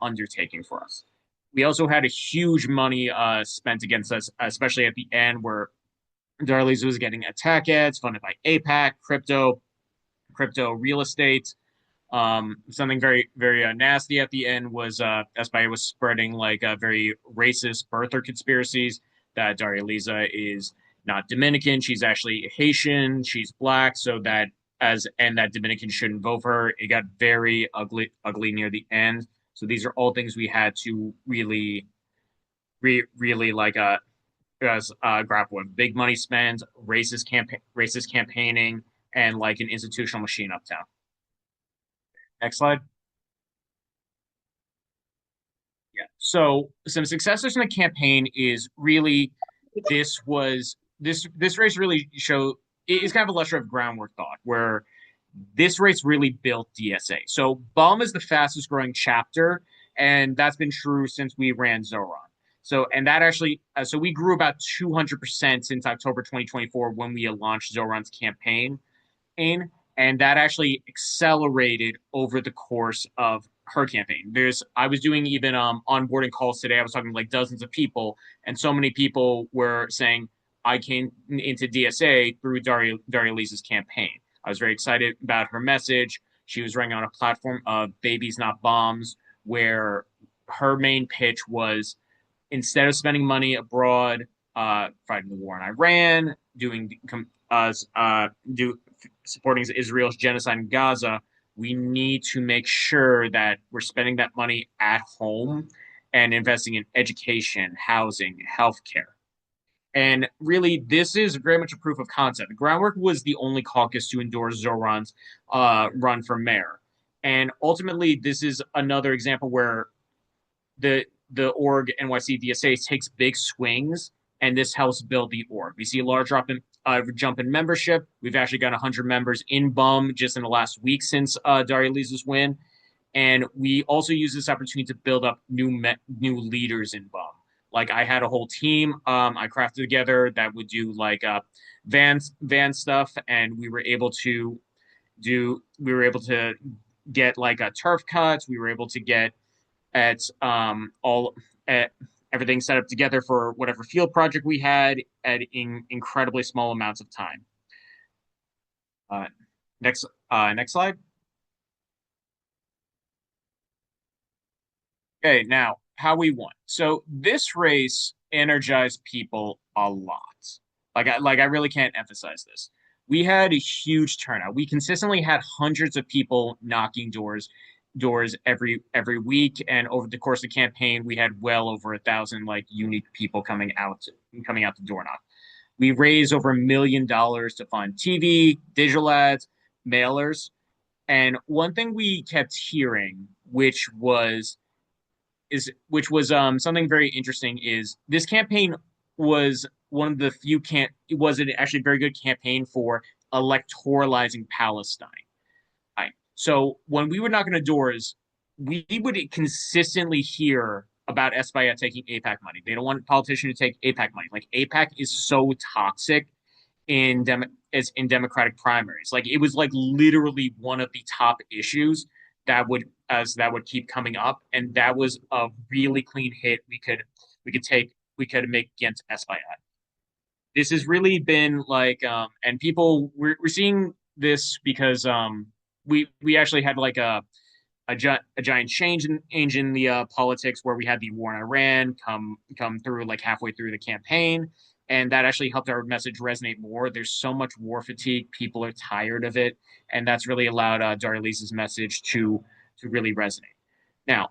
undertaking for us. We also had a huge money spent against us, especially at the end where Darializa was getting attack ads funded by APAC, crypto real estate. Something very, very nasty at the end was Espaillat was spreading like very racist birther conspiracies that Darializa is not Dominican. She's actually Haitian. She's black. So that that Dominicans shouldn't vote for her. It got very ugly near the end. So these are all things we had to really like grapple with. Big money spent, racist campaigning, and like an institutional machine Uptown. Next slide. Yeah. So some successes in the campaign is really this race really is kind of a lesser of groundwork thought, where this race really built DSA. So Bum is the fastest growing chapter, and that's been true since we ran Zoran. So, and that actually, so we grew about 200% since October 2024 when we launched Zoran's campaign. And that actually accelerated over the course of her campaign. I was doing even onboarding calls today. I was talking to like dozens of people, and so many people were saying, I came into DSA through Darializa's campaign. I was very excited about her message. She was running on a platform of Babies Not Bombs, where her main pitch was, instead of spending money abroad, fighting the war in Iran, supporting Israel's genocide in Gaza, we need to make sure that we're spending that money at home and investing in education, housing, healthcare. And really, this is very much a proof of concept. Groundwork was the only caucus to endorse Zoran's run for mayor. And ultimately, this is another example where the org NYC DSA takes big swings, and this helps build the org. We see a large jump in membership. We've actually got 100 members in BUM just in the last week since Darializa's win. And we also use this opportunity to build up new leaders in BUM. Like I had a whole team I crafted together that would do like van stuff, and we were able to get like turf cuts. We were able to get everything set up together for whatever field project we had in incredibly small amounts of time. Next slide. Okay, now how we won. So this race energized people a lot. Like I really can't emphasize this. We had a huge turnout. We consistently had hundreds of people knocking doors every week, and over the course of the campaign we had well over 1,000 like unique people coming out the door knock. We raised over $1 million to fund TV, digital ads, mailers, and one thing we kept hearing, which was something very interesting, is this campaign was one of the few it was actually a very good campaign for electoralizing Palestine. So when we were knocking on doors, we would consistently hear about Espaillat taking APAC money. They don't want a politician to take APAC money. Like APAC is so toxic in Democratic primaries. Like it was like literally one of the top issues that would keep coming up, and that was a really clean hit we could make against Espaillat. This has really been like, and people we're seeing this because we actually had like a giant change in the politics, where we had the war in Iran come through like halfway through the campaign, and that actually helped our message resonate more. There's so much war fatigue; people are tired of it, and that's really allowed Darializa's message to really resonate. Now,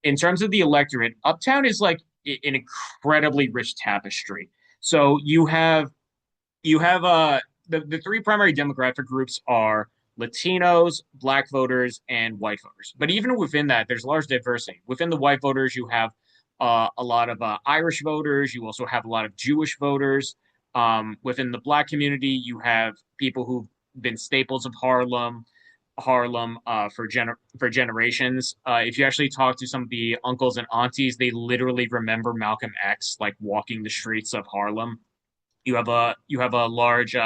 in terms of the electorate, Uptown is like an incredibly rich tapestry. So you have the three primary demographic groups are Latinos, Black voters, and white voters. But even within that, there's large diversity. Within the white voters, you have a lot of Irish voters. You also have a lot of Jewish voters. Within the Black community, you have people who've been staples of Harlem for generations. If you actually talk to some of the uncles and aunties, they literally remember Malcolm X like walking the streets of Harlem. You have a large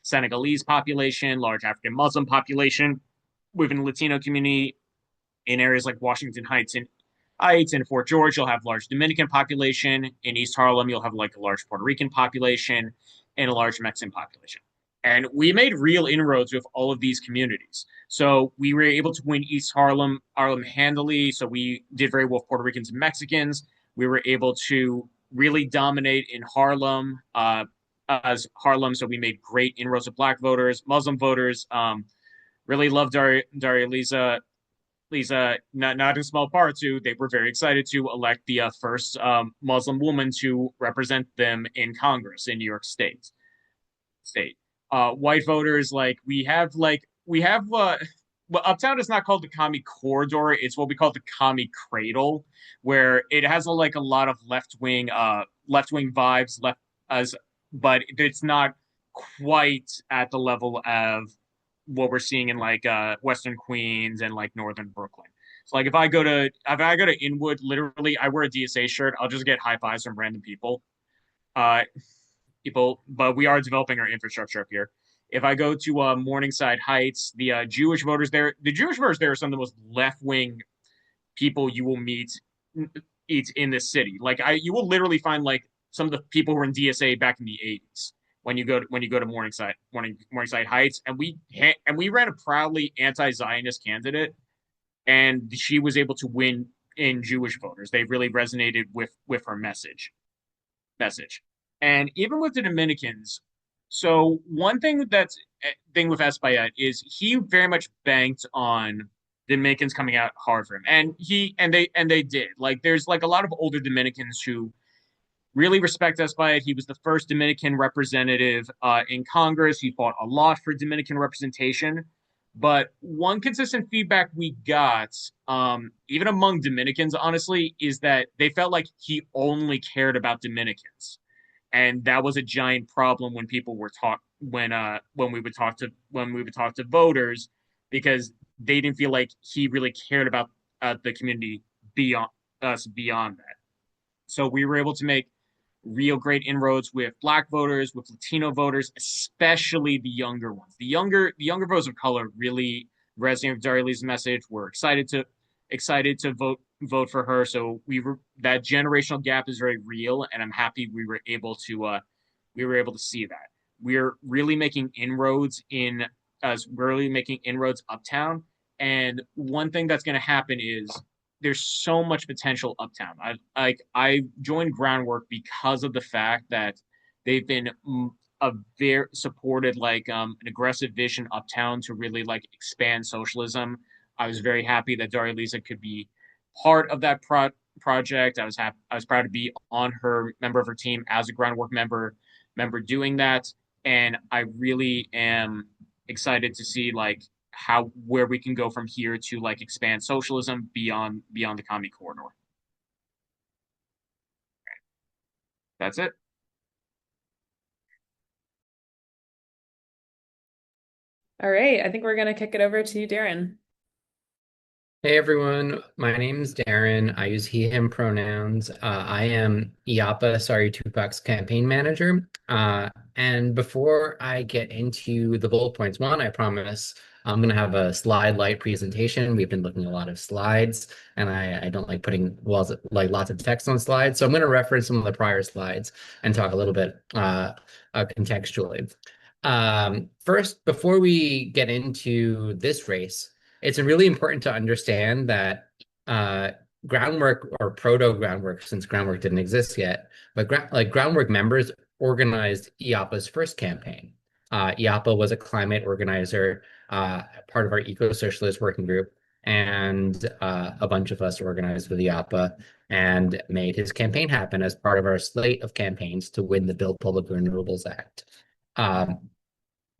Senegalese population, large African Muslim population within the Latino community in areas like Washington Heights and Fort George. You'll have large Dominican population. In East Harlem, you'll have like a large Puerto Rican population and a large Mexican population. And we made real inroads with all of these communities. So we were able to win East Harlem handily. So we did very well with Puerto Ricans and Mexicans. We were able to really dominate in Harlem as Harlem. So we made great inroads with Black voters, Muslim voters. Really loved Darializa. Lisa, not in small part too. They were very excited to elect the first Muslim woman to represent them in Congress in New York State. White voters, well, Uptown is not called the commie corridor. It's what we call the commie cradle, where it has a lot of left wing vibes, but it's not quite at the level of what we're seeing in Western Queens and like Northern Brooklyn. So like if I go to Inwood, literally I wear a DSA shirt, I'll just get high fives from random uh people, but we are developing our infrastructure up here. If I go to Morningside Heights, the Jewish voters there are some of the most left wing people you will meet in this city. You will literally find like some of the people who were in DSA back in the 80s when you go to Morningside Heights, and we ran a proudly anti-Zionist candidate, and she was able to win in Jewish voters. They really resonated with her message. And even with the Dominicans, so one thing with Espaillat is he very much banked on Dominicans coming out hard for him, and they did. Like there's like a lot of older Dominicans who really respect Espaillat. He was the first Dominican representative in Congress. He fought a lot for Dominican representation. But one consistent feedback we got, even among Dominicans, honestly, is that they felt like he only cared about Dominicans, and that was a giant problem when people were talk when we would talk to voters, because they didn't feel like he really cared about the community beyond that. So we were able to make real great inroads with Black voters, with Latino voters, especially the younger ones. The younger voters of color really resonated with Darializa's message. We're excited to vote for her. So that generational gap is very real, and I'm happy we were able to see that. We're really making inroads uptown. And one thing that's going to happen is there's so much potential uptown. I joined Groundwork because of the fact that they've been a very supported an aggressive vision uptown to really like expand socialism. I was very happy that Darializa could be part of that project. I was proud to be on her member of her team as a Groundwork member doing that, and I really am excited to see where we can go from here to like expand socialism beyond the commie corridor. That's it. All right, I think we're gonna kick it over to Darren. Hey everyone, my name's Darren. I use he, him pronouns. I am IAPA, sorry, Tupac's campaign manager. And before I get into the bullet points, one, I promise I'm going to have a slide light presentation. We've been looking at a lot of slides, and I don't like putting lots of text on slides. So I'm going to reference some of the prior slides and talk a little bit contextually. First, before we get into this race, it's really important to understand that Groundwork, or proto Groundwork, since Groundwork didn't exist yet, but Groundwork members organized IAPA's first campaign. IAPA was a climate organizer, part of our eco-socialist working group. and a bunch of us organized with IAPA and made his campaign happen as part of our slate of campaigns to win the Build Public Renewables Act. And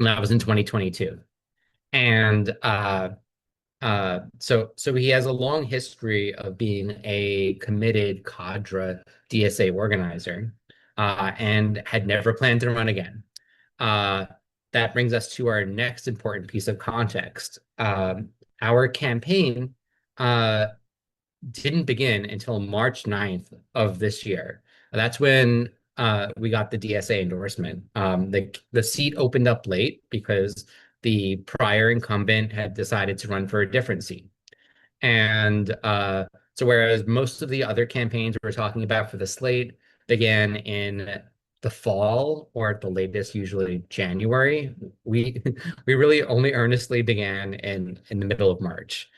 that was in 2022. And so he has a long history of being a committed cadre DSA organizer, and had never planned to run again. Uh, that brings us to our next important piece of context. Our campaign didn't begin until March 9th of this year. That's when we got the DSA endorsement. The seat opened up late because the prior incumbent had decided to run for a different seat. And so whereas most of the other campaigns we're talking about for the slate began in the fall or at the latest, usually January, we we really only earnestly began in the middle of March.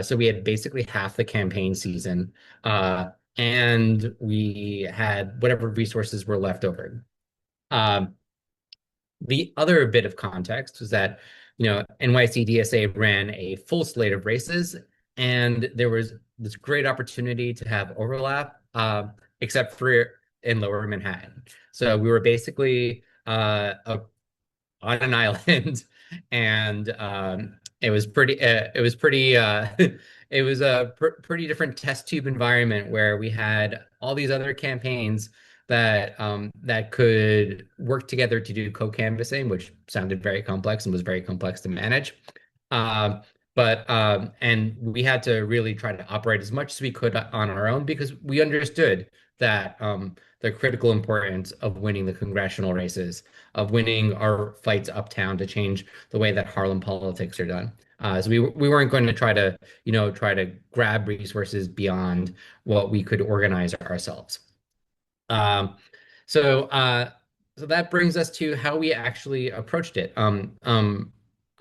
So we had basically half the campaign season, and we had whatever resources were left over. Um, the other bit of context was that, NYC DSA ran a full slate of races, and there was this great opportunity to have overlap, except for in Lower Manhattan. So we were basically on an island, and it was pretty. It was pretty. It was a pretty different test tube environment where we had all these other campaigns that could work together to do co-canvassing, which sounded very complex and was very complex to manage. Um, and we had to really try to operate as much as we could on our own because we understood that the critical importance of winning the congressional races, of winning our fights uptown to change the way that Harlem politics are done. So we weren't going to try to grab resources beyond what we could organize ourselves. Um, so so that brings us to how we actually approached it.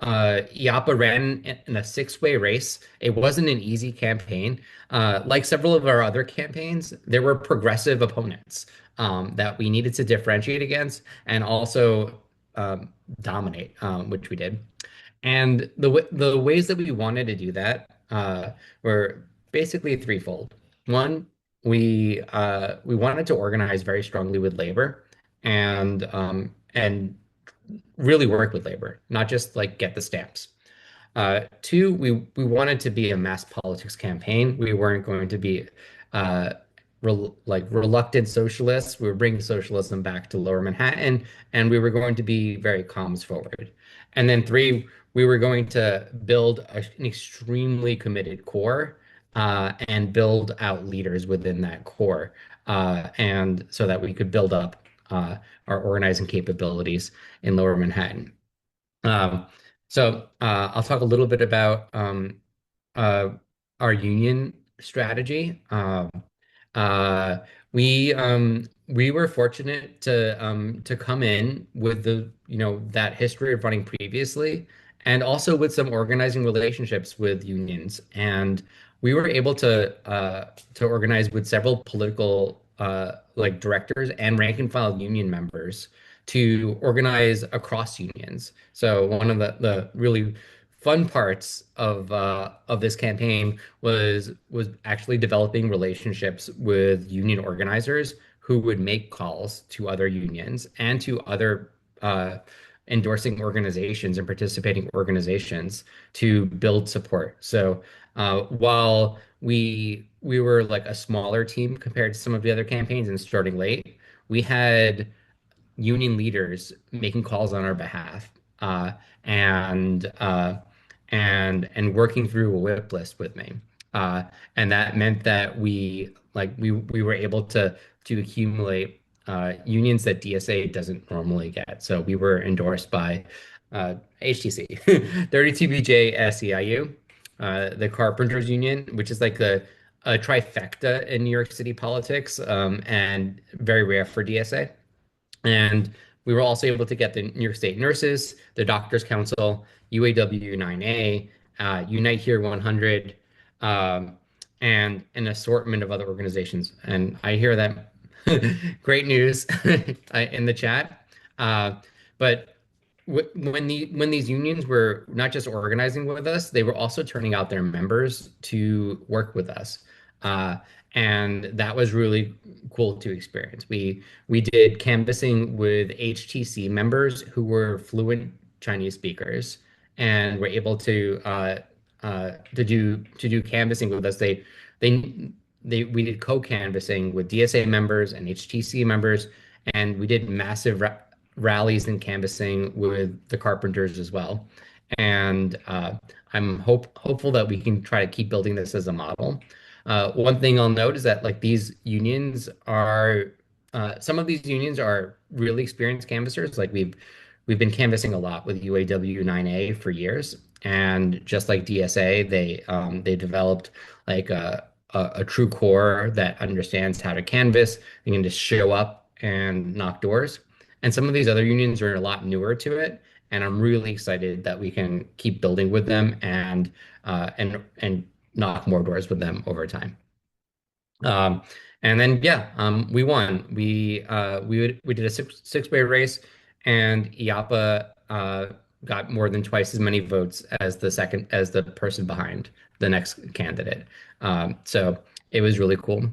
IAPA ran in a six-way race. It wasn't an easy campaign. Like several of our other campaigns, there were progressive opponents that we needed to differentiate against and also dominate, which we did. And the ways that we wanted to do that were basically threefold. One, we wanted to organize very strongly with labor and really work with labor, not just like get the stamps. Two, we wanted to be a mass politics campaign. We weren't going to be reluctant socialists. We were bringing socialism back to Lower Manhattan, and we were going to be very comms forward. And then three, we were going to build an extremely committed core, and build out leaders within that core, and so that we could build up our organizing capabilities in Lower Manhattan. So I'll talk a little bit about uh, our union strategy. Uh, we were fortunate to come in with that history of running previously, and also with some organizing relationships with unions. And we were able to organize with several political like directors and rank and file union members to organize across unions. So one of the really fun parts of this campaign was actually developing relationships with union organizers who would make calls to other unions and to other endorsing organizations and participating organizations to build support. So while we were like a smaller team compared to some of the other campaigns and starting late, we had union leaders making calls on our behalf, uh, and and working through a whip list with me. Uh, and that meant that we were able to accumulate unions that DSA doesn't normally get. So we were endorsed by HTC, 32BJ SEIU, the Carpenters Union, which is like a trifecta in New York City politics, and very rare for DSA. And we were also able to get the New York State Nurses, the Doctors Council, UAW 9A, Unite Here 100, and an assortment of other organizations. And I hear that great news in the chat. But when these unions were not just organizing with us, they were also turning out their members to work with us. Uh, and that was really cool to experience. We did canvassing with HTC members who were fluent Chinese speakers and were able to do canvassing with us. They we did co-canvassing with DSA members and HTC members, and we did massive rallies and canvassing with the carpenters as well. And I'm hopeful that we can try to keep building this as a model. One thing I'll note is that like these unions are some of these unions are really experienced canvassers. Like we've been canvassing a lot with UAW 9A for years, and just like DSA, they developed like a true core that understands how to canvass. They can just show up and knock doors. And some of these other unions are a lot newer to it, and I'm really excited that we can keep building with them and knock more doors with them over time. And then yeah, we won. We did a six-way race, and IAPA got more than twice as many votes as the person behind the next candidate. So it was really cool.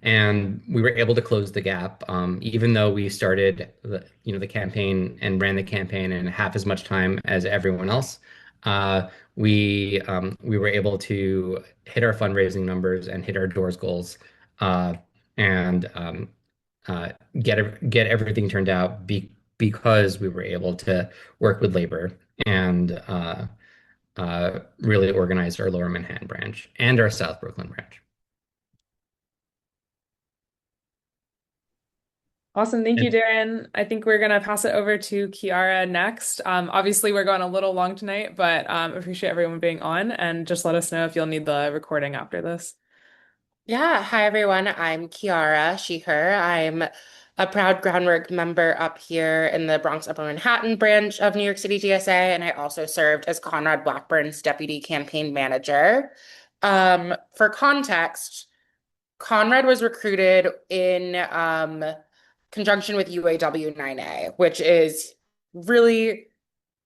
And we were able to close the gap, even though we started the campaign and ran the campaign in half as much time as everyone else. We were able to hit our fundraising numbers and hit our doors goals, and get everything turned out because we were able to work with labor and really organize our Lower Manhattan branch and our South Brooklyn branch. Awesome. Thank you, Darren. I think we're going to pass it over to Kiara next. Obviously, we're going a little long tonight, but appreciate everyone being on, and just let us know if you'll need the recording after this. Yeah, hi everyone. I'm Kiara, she, her. I'm a proud Groundwork member up here in the Bronx Upper Manhattan branch of New York City DSA, and I also served as Conrad Blackburn's deputy campaign manager. For context, Conrad was recruited in conjunction with UAW 9A, which is really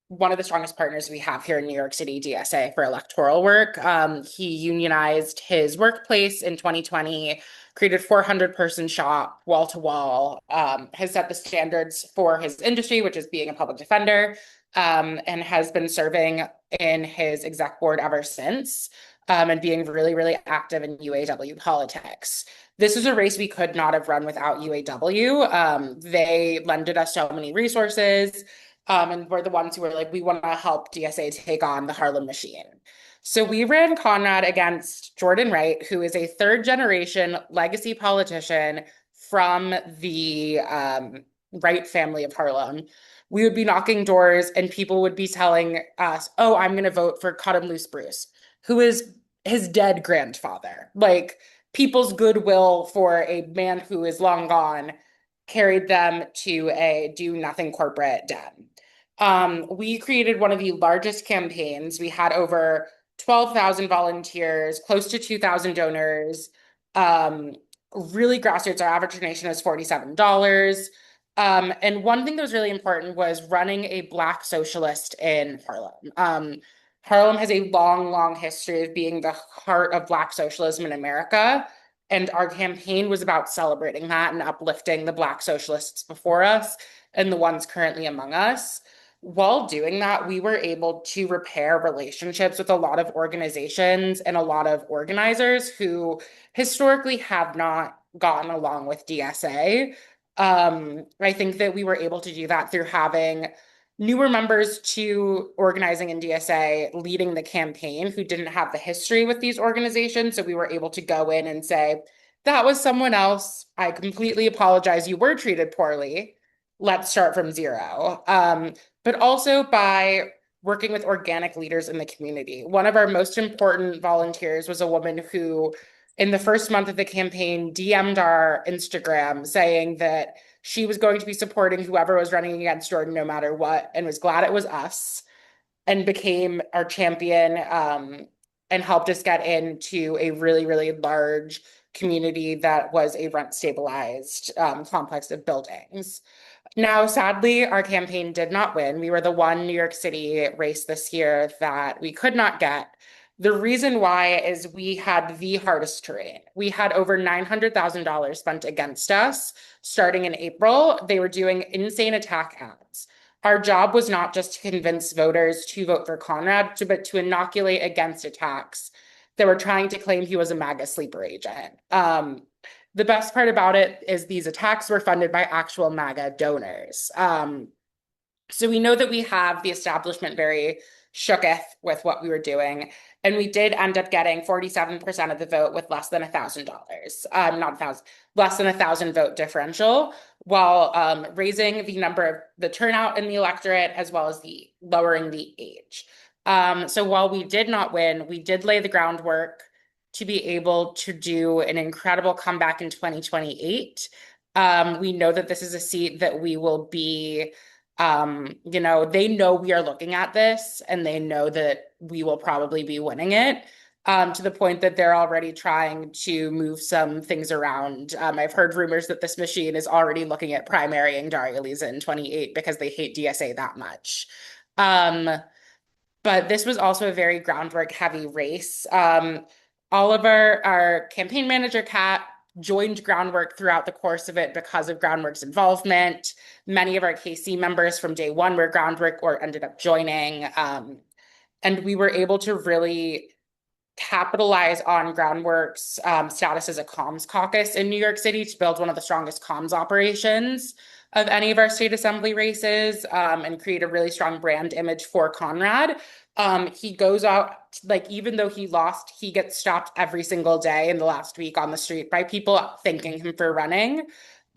one of the strongest partners we have here in New York City DSA for electoral work. He unionized his workplace in 2020, created 400-person shop, wall to wall, has set the standards for his industry, which is being a public defender, and has been serving in his exec board ever since, and being really, really active in UAW politics. This is a race we could not have run without UAW. They lended us so many resources. And we're the ones who were like, we want to help DSA take on the Harlem machine. So we ran Conrad against Jordan Wright, who is a third-generation legacy politician from the Wright family of Harlem. We would be knocking doors, and people would be telling us, oh, I'm going to vote for Cut 'em Loose Bruce, who is his dead grandfather. Like, people's goodwill for a man who is long gone carried them to a do-nothing corporate den. We created one of the largest campaigns. We had over 12,000 volunteers, close to 2,000 donors, really grassroots. Our average donation was $47. And one thing that was really important was running a Black socialist in Harlem. Harlem has a long, long history of being the heart of Black socialism in America. And our campaign was about celebrating that and uplifting the Black socialists before us and the ones currently among us. While doing that, we were able to repair relationships with a lot of organizations and a lot of organizers who historically have not gotten along with DSA. I think that we were able to do that through having newer members to organizing in DSA leading the campaign who didn't have the history with these organizations. So we were able to go in and say, that was someone else. I completely apologize. You were treated poorly. Let's start from zero. But also by working with organic leaders in the community. One of our most important volunteers was a woman who, in the first month of the campaign, DM'd our Instagram saying that she was going to be supporting whoever was running against Jordan no matter what, and was glad it was us, and became our champion, and helped us get into a really, really large community that was a rent-stabilized complex of buildings. Now, sadly, our campaign did not win. We were the one New York City race this year that we could not get. The reason why is we had the hardest terrain. We had over $900,000 spent against us starting in April. They were doing insane attack ads. Our job was not just to convince voters to vote for Conrad, but to inoculate against attacks that were trying to claim he was a MAGA sleeper agent. The best part about it is these attacks were funded by actual MAGA donors. So we know that we have the establishment very shooketh with what we were doing. And we did end up getting 47% of the vote with less than $1,000, not 1,000, less than 1,000 vote differential, while raising the number of the turnout in the electorate as well as the lowering the age. So while we did not win, we did lay the groundwork to be able to do an incredible comeback in 2028. We know that this is a seat that we will be, they know we are looking at this and they know that we will probably be winning it. To the point that they're already trying to move some things around. I've heard rumors that this machine is already looking at primarying Darializa in 28 because they hate DSA that much. But this was also a very groundwork heavy race. All of our campaign manager, Kat, joined Groundwork throughout the course of it because of Groundwork's involvement. Many of our KC members from day one were Groundwork or ended up joining. And we were able to really capitalize on Groundwork's status as a comms caucus in New York City to build one of the strongest comms operations of any of our state assembly races, and create a really strong brand image for Conrad. He goes out, like, even though he lost, he gets stopped every single day in the last week on the street by people thanking him for running.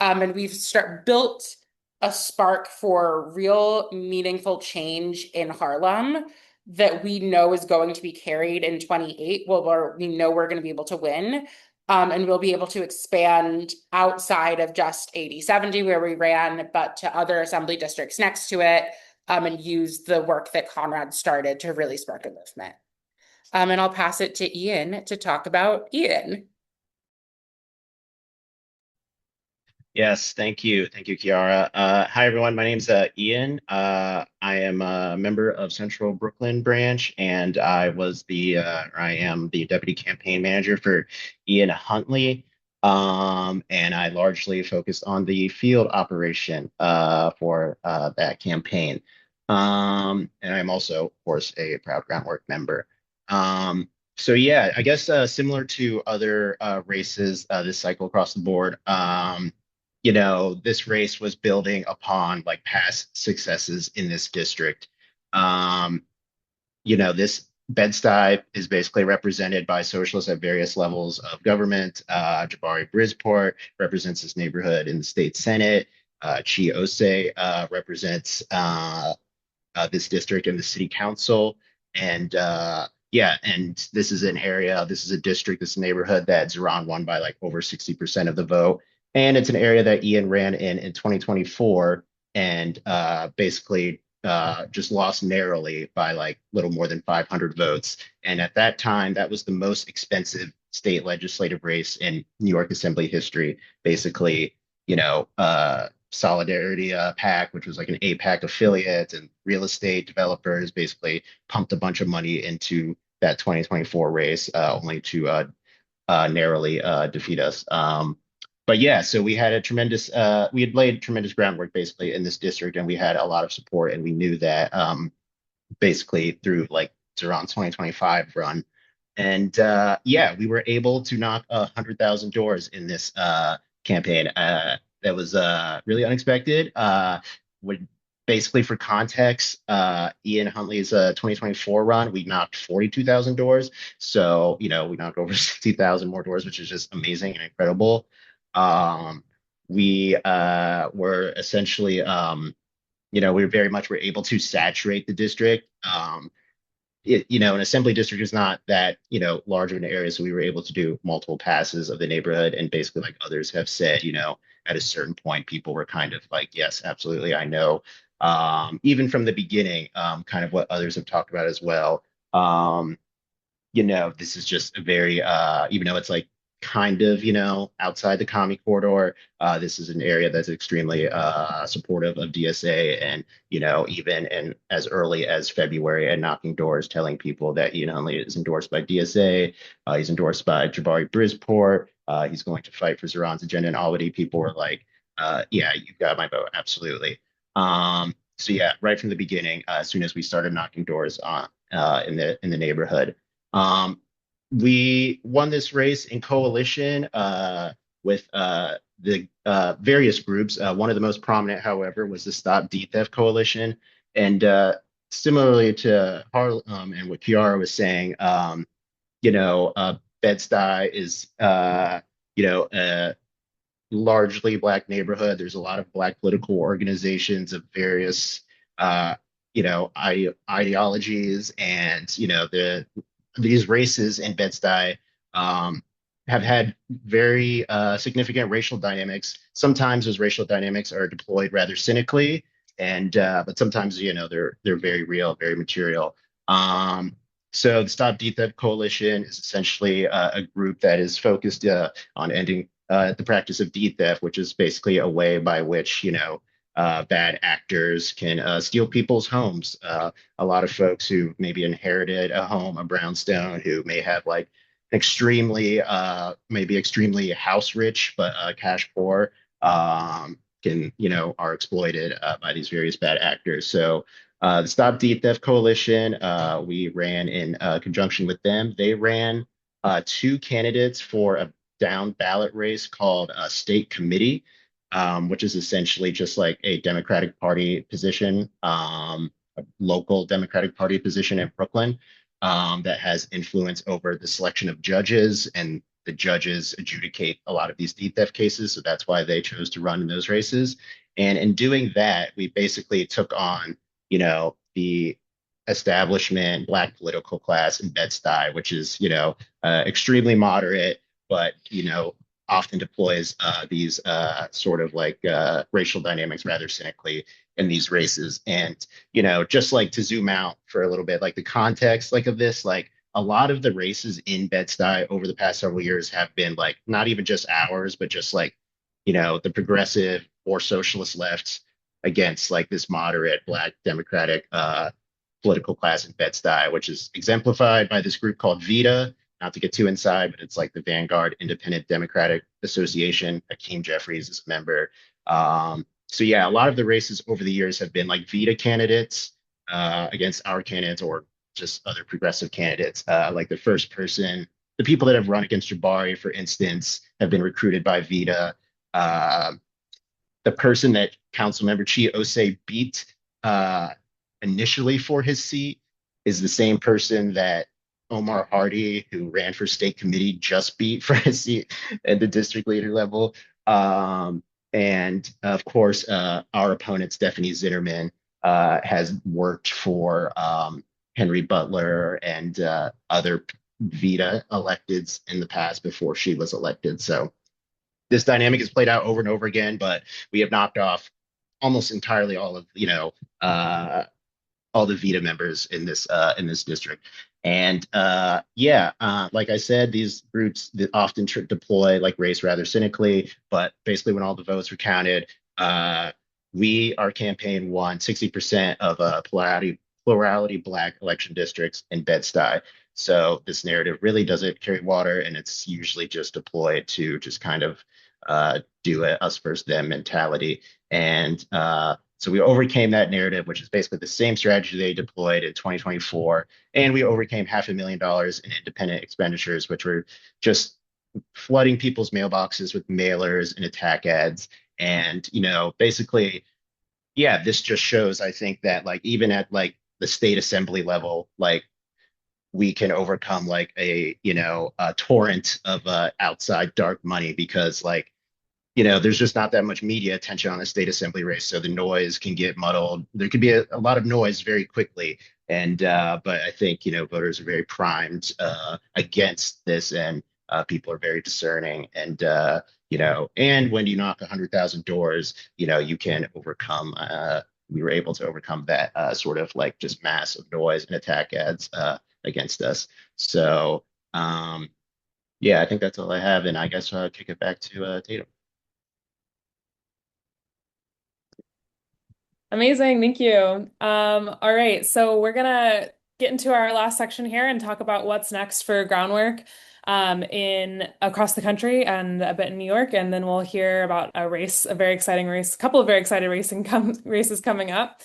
And we've built a spark for real meaningful change in Harlem that we know is going to be carried in 28. Well, we know we're going to be able to win. And we'll be able to expand outside of just 8070 where we ran, but to other assembly districts next to it, and use the work that Conrad started to really spark a movement. And I'll pass it to Ian to talk about Ian. Yes, thank you. Thank you, Kiara. Hi, everyone. My name's Ian. I am a member of Central Brooklyn branch, and I am the deputy campaign manager for Ian Huntley. And I largely focused on the field operation for that campaign. And I'm also, of course, a proud Groundwork member. So yeah, I guess similar to other races this cycle across the board, this race was building upon like past successes in this district. This Bed-Stuy is basically represented by socialists at various levels of government. Jabari Brisport represents this neighborhood in the state Senate. Chi Ose represents this district in the city council. And and this is a district, this neighborhood that Zoran won by like over 60% of the vote. And it's an area that Ian ran in 2024 and basically just lost narrowly by like little more than 500 votes. And at that time, that was the most expensive state legislative race in New York Assembly history. Basically, Solidarity PAC, which was like an APAC affiliate, and real estate developers basically pumped a bunch of money into that 2024 race, only to narrowly defeat us. But yeah, so we had we had laid tremendous groundwork basically in this district, and we had a lot of support, and we knew that basically through like Zoran's 2025 run. And we were able to knock 100,000 doors in this campaign. That was really unexpected. Basically, for context, Ian Huntley's 2024 run, we knocked 42,000 doors. So, we knocked over 60,000 more doors, which is just amazing and incredible. We were essentially, we very much were able to saturate the district. An assembly district is not that, large of an area. So we were able to do multiple passes of the neighborhood. And basically, like others have said, at a certain point, people were kind of like, yes, absolutely, I know. Even from the beginning, kind of what others have talked about as well. This is just a very, even though it's like kind of, outside the commie corridor. This is an area that's extremely supportive of DSA, and even in as early as February, and knocking doors, telling people that he not only is endorsed by DSA, he's endorsed by Jabari Brisport. He's going to fight for Zoran's agenda, and already people were like, "Yeah, you got my vote, absolutely." So yeah, right from the beginning, as soon as we started knocking doors on in the neighborhood. We won this race in coalition with the various groups. One of the most prominent, however, was the Stop D Theft Coalition. And similarly to Harlem and what Kiara was saying, Bed-Stuy is, a largely Black neighborhood. There's a lot of Black political organizations of various, ideologies, and these races in Bed-Stuy have had very significant racial dynamics. Sometimes those racial dynamics are deployed rather cynically, and but sometimes they're very real, very material. So the Stop DTheft Coalition is essentially a group that is focused on ending the practice of DTheft, which is basically a way by which bad actors can steal people's homes. A lot of folks who maybe inherited a home, a brownstone, who may have like maybe extremely house rich, but cash poor, are exploited by these various bad actors. So the Stop Deed Theft Coalition, we ran in conjunction with them. They ran two candidates for a down ballot race called State Committee, which is essentially just like a Democratic Party position, a local Democratic Party position in Brooklyn, that has influence over the selection of judges, and the judges adjudicate a lot of these deed theft cases. So that's why they chose to run in those races. And in doing that, we basically took on, the establishment Black political class in Bed-Stuy, which is, extremely moderate, but, often deploys these sort of like racial dynamics rather cynically in these races. And, just like to zoom out for a little bit, like the context like of this, like a lot of the races in Bed-Stuy over the past several years have been like not even just ours, but just like, the progressive or socialist left against like this moderate Black Democratic political class in Bed-Stuy, which is exemplified by this group called VITA. Not to get too inside, but it's like the Vanguard Independent Democratic Association. Hakeem Jeffries is a member. So yeah, a lot of the races over the years have been like VITA candidates against our candidates, or just other progressive candidates. Like the people that have run against Jabari, for instance, have been recruited by VITA. The person that Councilmember Chi Osei beat initially for his seat is the same person that Omar Hardy, who ran for state committee, just beat for his seat at the district leader level. And of course, our opponent, Stephanie Zitterman, has worked for Henry Butler and other VITA electeds in the past before she was elected. So this dynamic is played out over and over again, but we have knocked off almost entirely all of, all the VITA members in this district. And like I said, these groups that often deploy like race rather cynically, but basically when all the votes were counted, our campaign won 60% of plurality Black election districts in Bed-Stuy. So this narrative really doesn't carry water, and it's usually just deployed to just kind of do a us versus them mentality. And so we overcame that narrative, which is basically the same strategy they deployed in 2024. And we overcame $500,000 in independent expenditures, which were just flooding people's mailboxes with mailers and attack ads. And, basically, yeah, this just shows, I think, that like even at like the state assembly level, like we can overcome like a torrent of outside dark money, because like, there's just not that much media attention on a state assembly race. So the noise can get muddled. There could be a lot of noise very quickly. And but I think, voters are very primed against this, and people are very discerning. And, and when you knock 100,000 doors, you can overcome, we were able to overcome that sort of like just massive noise and attack ads against us. So, Yeah, I think that's all I have, and I guess I'll kick it back to Tatum. Amazing, thank you. All right, so we're gonna get into our last section here and talk about what's next for Groundwork in across the country and a bit in New York, and then we'll hear about a very exciting race, a couple of very exciting races coming up.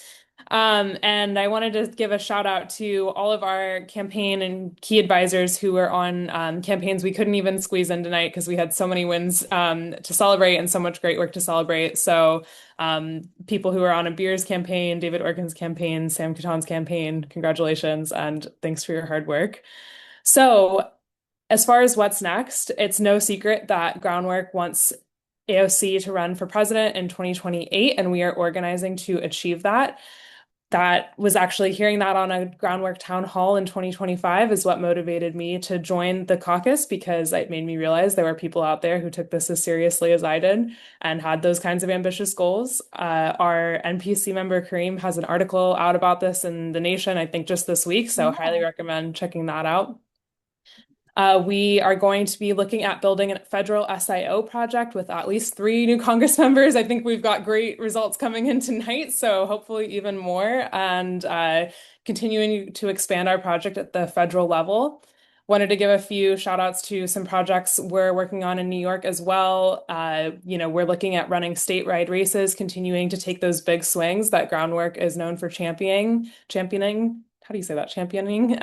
And I wanted to give a shout out to all of our campaign and key advisors who were on campaigns we couldn't even squeeze in tonight because we had so many wins to celebrate and so much great work to celebrate. So people who are on a Beers campaign, David Orkin's campaign, Sam Caton's campaign, congratulations and thanks for your hard work. So, as far as what's next, it's no secret that Groundwork wants AOC to run for president in 2028, and we are organizing to achieve that. That was actually hearing that on a Groundwork town hall in 2025 is what motivated me to join the caucus because it made me realize there were people out there who took this as seriously as I did and had those kinds of ambitious goals. Our NPC member Kareem has an article out about this in The Nation, I think just this week, so highly recommend checking that out. We are going to be looking at building a federal SIO project with at least 3 new Congress members. I think we've got great results coming in tonight, so hopefully even more, and continuing to expand our project at the federal level. Wanted to give a few shout outs to some projects we're working on in New York as well. We're looking at running statewide races, continuing to take those big swings that Groundwork is known for championing. How do you say that? Championing.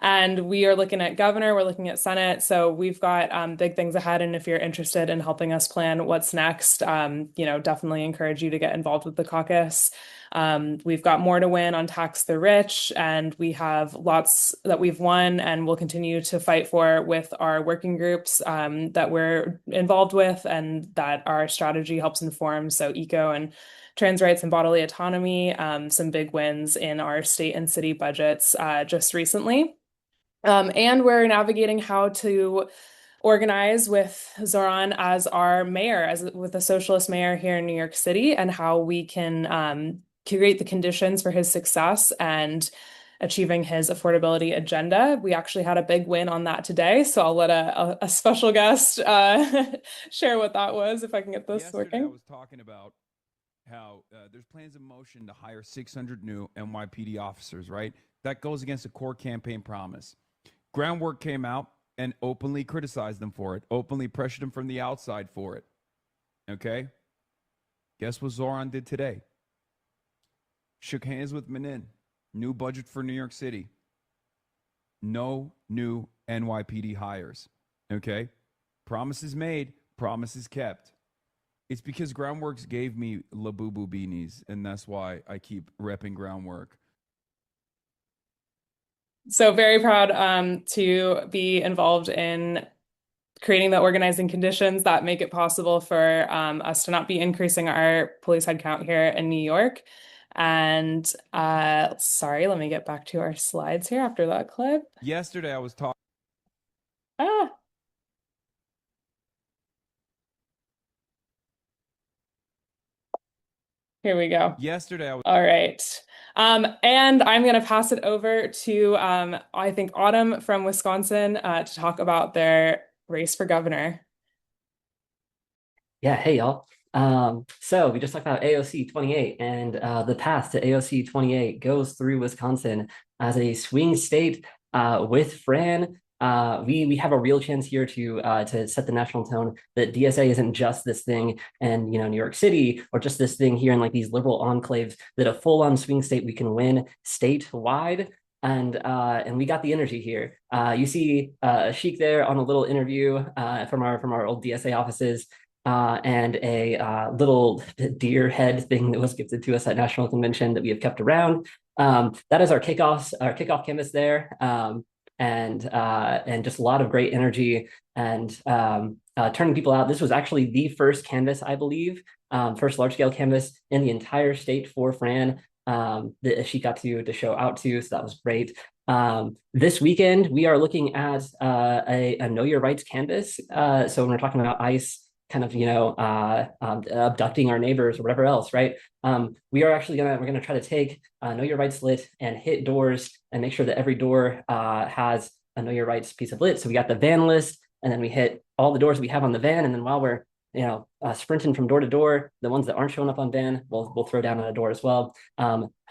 And we are looking at governor, we're looking at Senate. So we've got big things ahead. And if you're interested in helping us plan what's next, definitely encourage you to get involved with the caucus. We've got more to win on tax the rich, and we have lots that we've won and will continue to fight for with our working groups that we're involved with and that our strategy helps inform. So eco and trans rights and bodily autonomy, some big wins in our state and city budgets just recently. And we're navigating how to organize with Zoran as our mayor, with a socialist mayor here in New York City, and how we can create the conditions for his success and achieving his affordability agenda. We actually had a big win on that today, so I'll let a special guest share what that was, if I can get this working. I was talking about how there's plans in motion to hire 600 new NYPD officers, right? That goes against a core campaign promise. Groundwork came out and openly criticized them for it, openly pressured them from the outside for it. Okay? Guess what Zoran did today? Shook hands with Menin. New budget for New York City. No new NYPD hires. Okay? Promises made, promises kept. It's because Groundworks gave me Labubu beanies, and that's why I keep repping Groundwork. So very proud to be involved in creating the organizing conditions that make it possible for us to not be increasing our police headcount here in New York. And sorry, let me get back to our slides here after that clip. Yesterday I was talking. Here we go. Yesterday I was. All right. And I'm going to pass it over to, I think, Autumn from Wisconsin to talk about their race for governor. Yeah, hey, y'all. So we just talked about AOC 28, and the path to AOC 28 goes through Wisconsin as a swing state with Fran. We have a real chance here to set the national tone that DSA isn't just this thing in New York City or just this thing here in like these liberal enclaves, that a full-on swing state we can win statewide. And we got the energy here. You see Sheik there on a little interview from our old DSA offices. And a little deer head thing that was gifted to us at National Convention that we have kept around. That is our kickoff canvas there. And just a lot of great energy and turning people out. This was actually the first canvas, I believe, first large-scale canvas in the entire state for Fran that she got to show out to, so that was great. This weekend, we are looking at a Know Your Rights canvas. So when we're talking about ICE kind of, abducting our neighbors or whatever else, right? We are actually we're gonna try to take Know Your Rights lit and hit doors and make sure that every door has a Know Your Rights piece of lit. So we got the van list, and then we hit all the doors we have on the van, and then while we're sprinting from door to door, the ones that aren't showing up on van, we'll throw down on a door as well.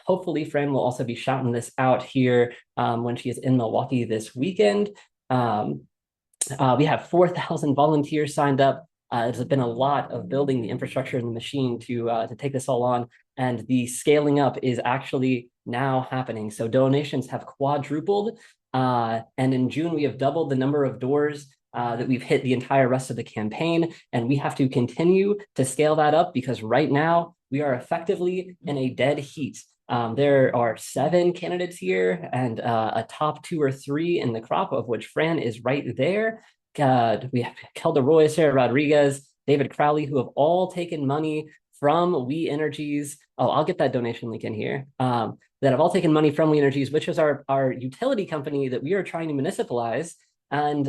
Hopefully, Fran will also be shouting this out here when she is in Milwaukee this weekend. We have 4,000 volunteers signed up. There's been a lot of building the infrastructure and the machine to take this all on, and the scaling up is actually now happening. So donations have quadrupled, and in June we have doubled the number of doors that we've hit the entire rest of the campaign, and we have to continue to scale that up because right now we are effectively in a dead heat. There are 7 candidates here and a top 2 or 3 in the crop, of which Fran is right there. We have Kelda Roy, Sarah Rodriguez, David Crowley, who have all taken money from We Energies. Oh, I'll get that donation link in here. That have all taken money from We Energies, which is our utility company that we are trying to municipalize. And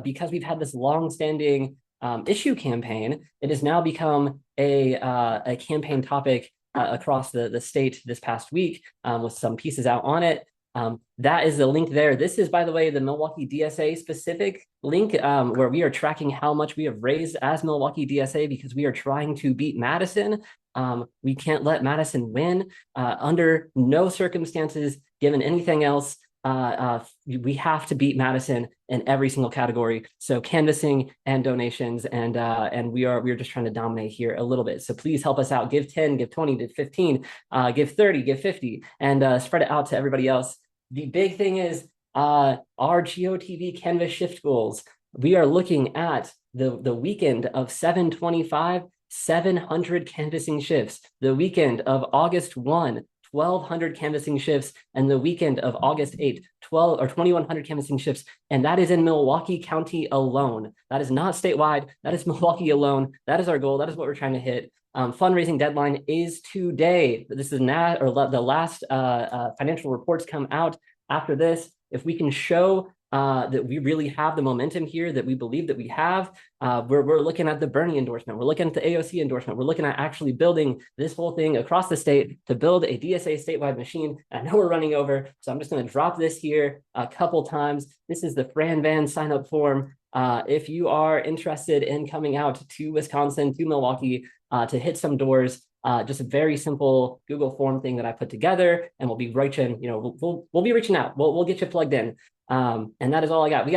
because we've had this long-standing issue campaign, it has now become a campaign topic across the state this past week with some pieces out on it. That is the link there. This is, by the way, the Milwaukee DSA specific link where we are tracking how much we have raised as Milwaukee DSA because we are trying to beat Madison. We can't let Madison win under no circumstances, given anything else. We have to beat Madison in every single category. So canvassing and donations, and we are just trying to dominate here a little bit. So please help us out. Give 10, give 20, give 15, give 30, give 50, and spread it out to everybody else. The big thing is our GOTV canvas shift goals. We are looking at the weekend of 7/25, 700 canvassing shifts. The weekend of August 1, 1,200 canvassing shifts, and the weekend of August 8th, 2,100 canvassing shifts, and that is in Milwaukee County alone. That is not statewide. That is Milwaukee alone. That is our goal. That is what we're trying to hit. Fundraising deadline is today. This is not, or the last financial reports come out after this. If we can show that we really have the momentum here that we believe that we have. We're looking at the Bernie endorsement. We're looking at the AOC endorsement. We're looking at actually building this whole thing across the state to build a DSA statewide machine. I know we're running over, so I'm just going to drop this here a couple times. This is the Fran Van sign-up form. If you are interested in coming out to Wisconsin, to Milwaukee, to hit some doors, just a very simple Google form thing that I put together, and we'll be reaching, we'll be reaching out. We'll get you plugged in. And that is all I got. We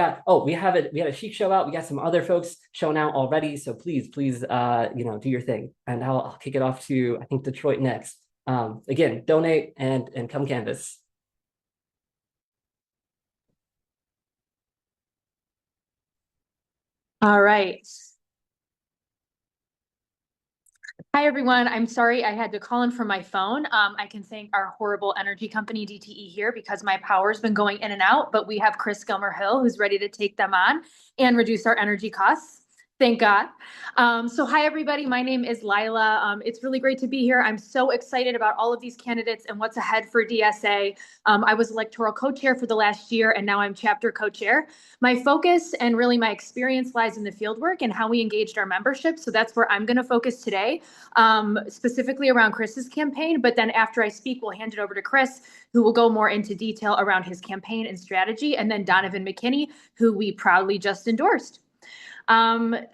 had a chic show out. We got some other folks showing out already. So please, do your thing. And I'll kick it off to, I think, Detroit next. Again, donate and come canvas. All right. Hi, everyone. I'm sorry I had to call in from my phone. I can thank our horrible energy company, DTE, here because my power's been going in and out, but we have Chris Gilmer-Hill who's ready to take them on and reduce our energy costs. Thank God. So hi, everybody. My name is Lila. It's really great to be here. I'm so excited about all of these candidates and what's ahead for DSA. I was electoral co-chair for the last year, and now I'm chapter co-chair. My focus and really my experience lies in the fieldwork and how we engaged our membership. So that's where I'm going to focus today, specifically around Chris's campaign. But then after I speak, we'll hand it over to Chris, who will go more into detail around his campaign and strategy, and then Donavan McKinney, who we proudly just endorsed.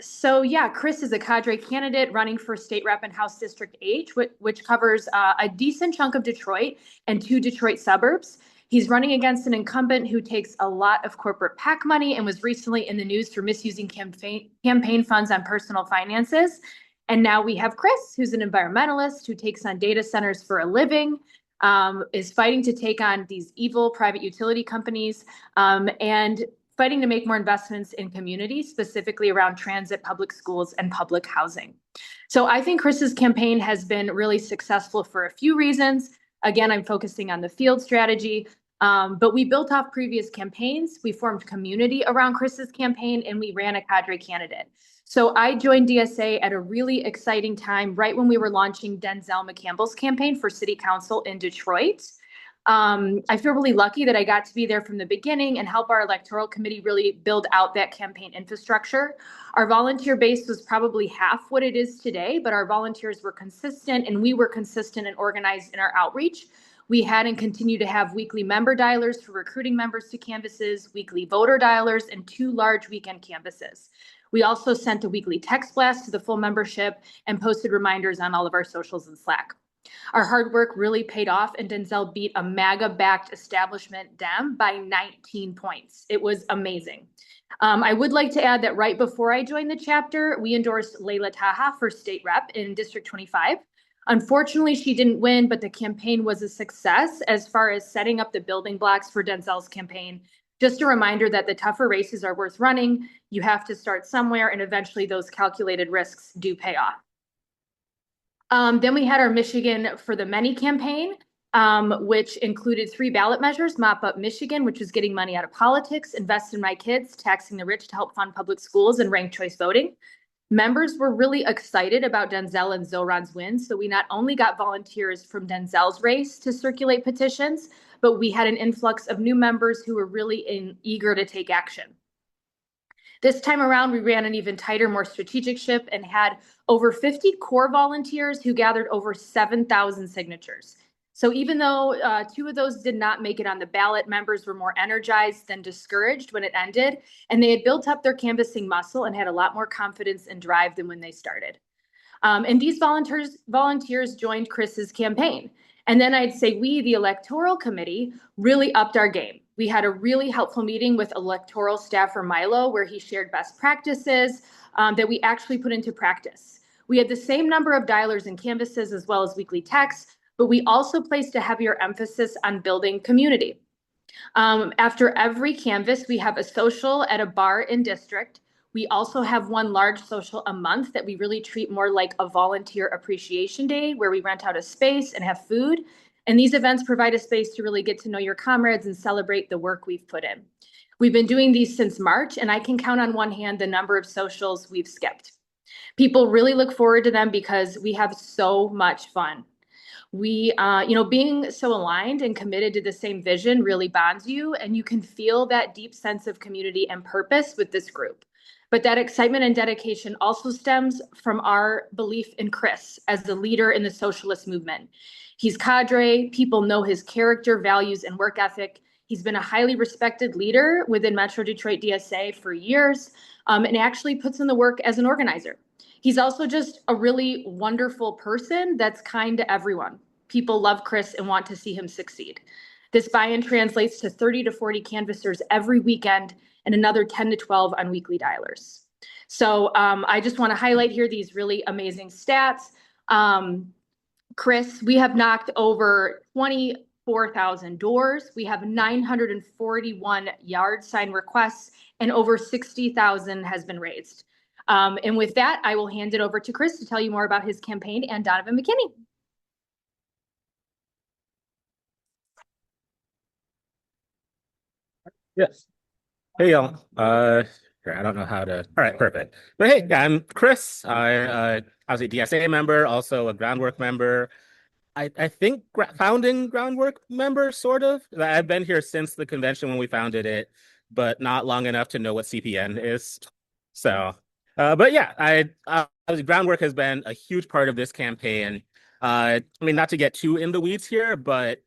So yeah, Chris is a cadre candidate running for state rep in House District H, which covers a decent chunk of Detroit and 2 Detroit suburbs. He's running against an incumbent who takes a lot of corporate PAC money and was recently in the news for misusing campaign funds on personal finances. And now we have Chris, who's an environmentalist who takes on data centers for a living, is fighting to take on these evil private utility companies, and fighting to make more investments in communities, specifically around transit, public schools, and public housing. So I think Chris's campaign has been really successful for a few reasons. Again, I'm focusing on the field strategy, but we built off previous campaigns. We formed community around Chris's campaign, and we ran a cadre candidate. So I joined DSA at a really exciting time, right when we were launching Denzel McCampbell's campaign for city council in Detroit. I feel really lucky that I got to be there from the beginning and help our electoral committee really build out that campaign infrastructure. Our volunteer base was probably half what it is today, but our volunteers were consistent and we were consistent and organized in our outreach. We had and continue to have weekly member dialers for recruiting members to canvases, weekly voter dialers, and 2 large weekend canvases. We also sent a weekly text blast to the full membership and posted reminders on all of our socials and Slack. Our hard work really paid off, and Denzel beat a MAGA-backed establishment Dem by 19 points. It was amazing. I would like to add that right before I joined the chapter, we endorsed Layla Taha for state rep in District 25. Unfortunately, she didn't win, but the campaign was a success as far as setting up the building blocks for Denzel's campaign. Just a reminder that the tougher races are worth running. You have to start somewhere, and eventually those calculated risks do pay off. Then we had our Michigan for the Many campaign, which included 3 ballot measures: Mop Up Michigan, which was getting money out of politics; Invest in My Kids, taxing the rich to help fund public schools; and ranked choice voting. Members were really excited about Denzel and Zoran's win, so we not only got volunteers from Denzel's race to circulate petitions, but we had an influx of new members who were really eager to take action. This time around, we ran an even tighter, more strategic ship and had over 50 core volunteers who gathered over 7,000 signatures. So even though 2 of those did not make it on the ballot, members were more energized than discouraged when it ended, and they had built up their canvassing muscle and had a lot more confidence and drive than when they started. And these volunteers joined Chris's campaign. And then I'd say we, the Electoral Committee, really upped our game. We had a really helpful meeting with Electoral staffer Milo, where he shared best practices that we actually put into practice. We had the same number of dialers and canvases as well as weekly texts, but we also placed a heavier emphasis on building community. After every canvass, we have a social at a bar in district. We also have one large social a month that we really treat more like a volunteer appreciation day, where we rent out a space and have food. And these events provide a space to really get to know your comrades and celebrate the work we've put in. We've been doing these since March, and I can count on one hand the number of socials we've skipped. People really look forward to them because we have so much fun. We, being so aligned and committed to the same vision really bonds you, and you can feel that deep sense of community and purpose with this group. But that excitement and dedication also stems from our belief in Chris as the leader in the socialist movement. He's cadre, people know his character, values, and work ethic. He's been a highly respected leader within Metro Detroit DSA for years, and actually puts in the work as an organizer. He's also just a really wonderful person that's kind to everyone. People love Chris and want to see him succeed. This buy-in translates to 30 to 40 canvassers every weekend and another 10 to 12 on weekly dialers. So I just want to highlight here these really amazing stats. Chris, we have knocked over 24,000 doors. We have 941 yard sign requests, and over 60,000 has been raised. And with that, I will hand it over to Chris to tell you more about his campaign and Donavan McKinney. Yes. Hey, y'all. Here, I don't know how to. All right, perfect. But hey, I'm Chris. I was a DSA member, also a Groundwork member. I think founding Groundwork member, sort of. I've been here since the convention when we founded it, but not long enough to know what CPN is. So, but yeah, Groundwork has been a huge part of this campaign. I mean, not to get too in the weeds here, but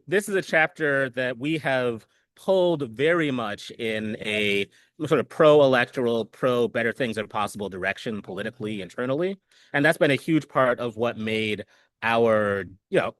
this is a chapter that we have pulled very much in a sort of pro-electoral, pro-better things are possible direction politically, internally. And that's been a huge part of what made our,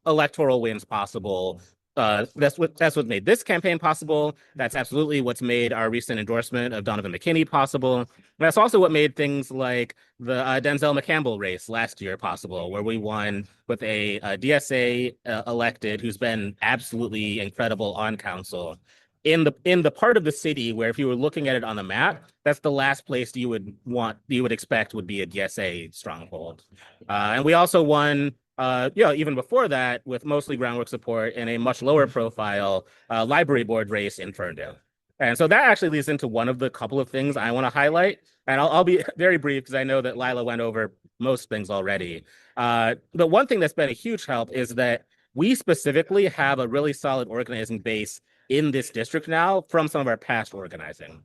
electoral wins possible. That's what made this campaign possible. That's absolutely what's made our recent endorsement of Donavan McKinney possible. That's also what made things like the Denzel McCampbell race last year possible, where we won with a DSA elected who's been absolutely incredible on council. In the part of the city where, if you were looking at it on the map, that's the last place you would expect would be a DSA stronghold. And we also won, even before that, with mostly Groundwork support in a much lower profile library board race in Ferndale. And so that actually leads into one of the couple of things I want to highlight. And I'll be very brief because I know that Lila went over most things already. But one thing that's been a huge help is that we specifically have a really solid organizing base in this district now from some of our past organizing.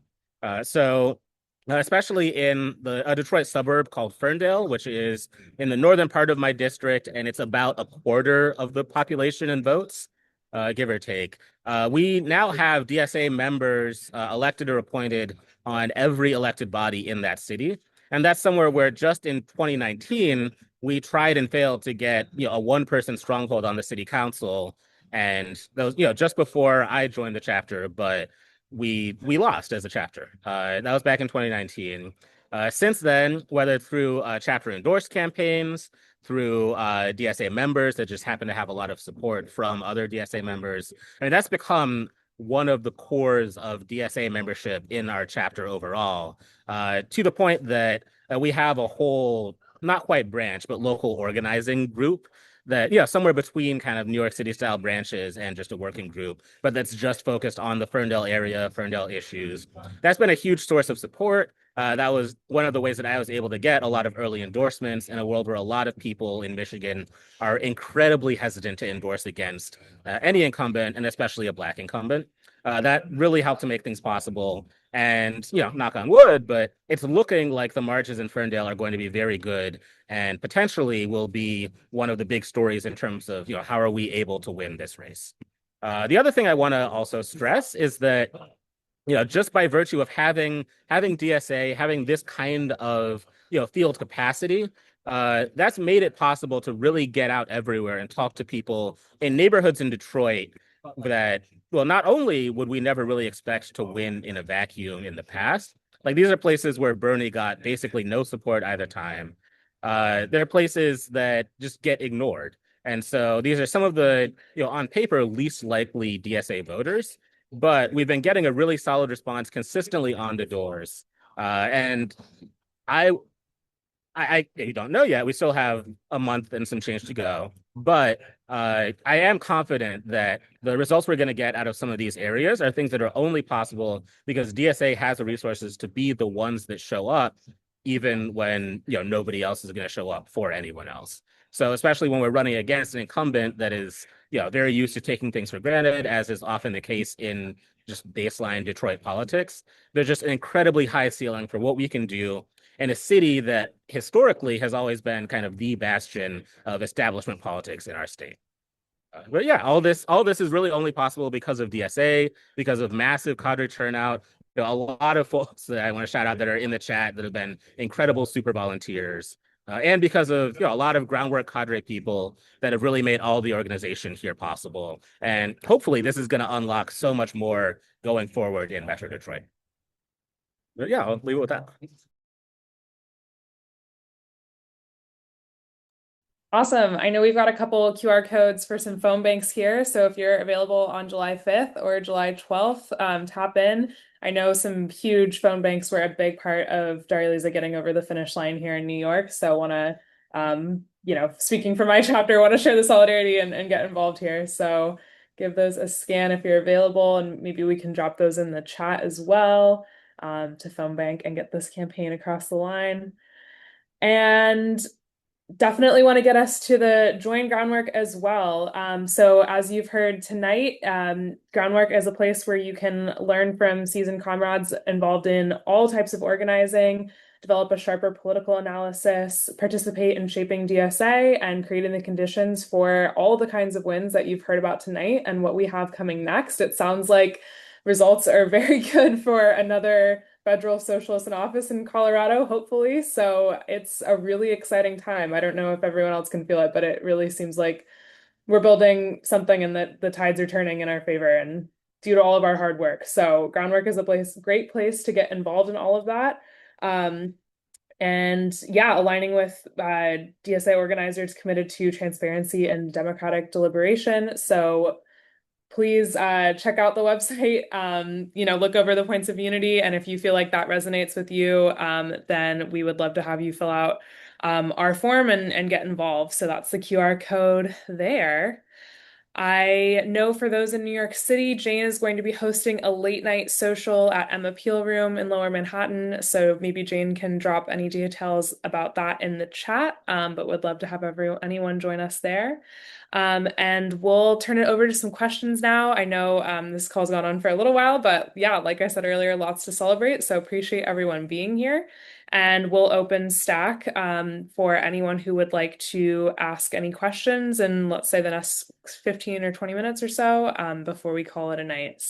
So especially in a Detroit suburb called Ferndale, which is in the northern part of my district, and it's about a quarter of the population and votes, give or take. We now have DSA members elected or appointed on every elected body in that city. And that's somewhere where just in 2019, we tried and failed to get a one-person stronghold on the city council. And those, just before I joined the chapter, but we lost as a chapter. That was back in 2019. Since then, whether through chapter endorsed campaigns, through DSA members that just happen to have a lot of support from other DSA members, I mean, that's become one of the cores of DSA membership in our chapter overall, to the point that we have a whole, not quite branch, but local organizing group that, somewhere between kind of New York City style branches and just a working group, but that's just focused on the Ferndale area, Ferndale issues. That's been a huge source of support. That was one of the ways that I was able to get a lot of early endorsements in a world where a lot of people in Michigan are incredibly hesitant to endorse against any incumbent, and especially a Black incumbent. That really helped to make things possible. And, knock on wood, but it's looking like the marches in Ferndale are going to be very good and potentially will be one of the big stories in terms of, how are we able to win this race? The other thing I want to also stress is that, just by virtue of having DSA, having this kind of, field capacity, that's made it possible to really get out everywhere and talk to people in neighborhoods in Detroit that, well, not only would we never really expect to win in a vacuum in the past, like these are places where Bernie got basically no support either time. They're places that just get ignored. And so these are some of the, on paper, least likely DSA voters, but we've been getting a really solid response consistently on the doors. And you don't know yet. We still have a month and some change to go. But I am confident that the results we're going to get out of some of these areas are things that are only possible because DSA has the resources to be the ones that show up, even when nobody else is going to show up for anyone else. So especially when we're running against an incumbent that is very used to taking things for granted, as is often the case in just baseline Detroit politics, there's just an incredibly high ceiling for what we can do in a city that historically has always been kind of the bastion of establishment politics in our state. But yeah, all this is really only possible because of DSA, because of massive cadre turnout. A lot of folks that I want to shout out that are in the chat that have been incredible super volunteers, and because of a lot of groundwork cadre people that have really made all the organization here possible. And hopefully this is going to unlock so much more going forward in Metro Detroit. But yeah, I'll leave it with that. Awesome. I know we've got a couple QR codes for some phone banks here. So if you're available on July 5th or July 12th, tap in. I know some huge phone banks were a big part of Darializa getting over the finish line here in New York. So want to, speaking for my chapter, want to share the solidarity and get involved here. So give those a scan if you're available, and maybe we can drop those in the chat as well, to phone bank and get this campaign across the line. And definitely want to get us to the join Groundwork as well. So as you've heard tonight, Groundwork is a place where you can learn from seasoned comrades involved in all types of organizing, develop a sharper political analysis, participate in shaping DSA and creating the conditions for all the kinds of wins that you've heard about tonight and what we have coming next. It sounds like results are very good for another federal socialist in office in Colorado, hopefully. So it's a really exciting time. I don't know if everyone else can feel it, but it really seems like we're building something and that the tides are turning in our favor and due to all of our hard work. So Groundwork is a great place to get involved in all of that. And yeah, aligning with DSA organizers committed to transparency and democratic deliberation. So please check out the website, look over the points of unity. And if you feel like that resonates with you, then we would love to have you fill out our form and get involved. So that's the QR code there. I know for those in New York City, Jane is going to be hosting a late night social at M Appeal Room in Lower Manhattan. So maybe Jane can drop any details about that in the chat, but would love to have anyone join us there. And we'll turn it over to some questions now. I know this call's gone on for a little while, but yeah, like I said earlier, lots to celebrate. So appreciate everyone being here. And we'll open Stack for anyone who would like to ask any questions in, let's say, the next 15 or 20 minutes or so before we call it a night.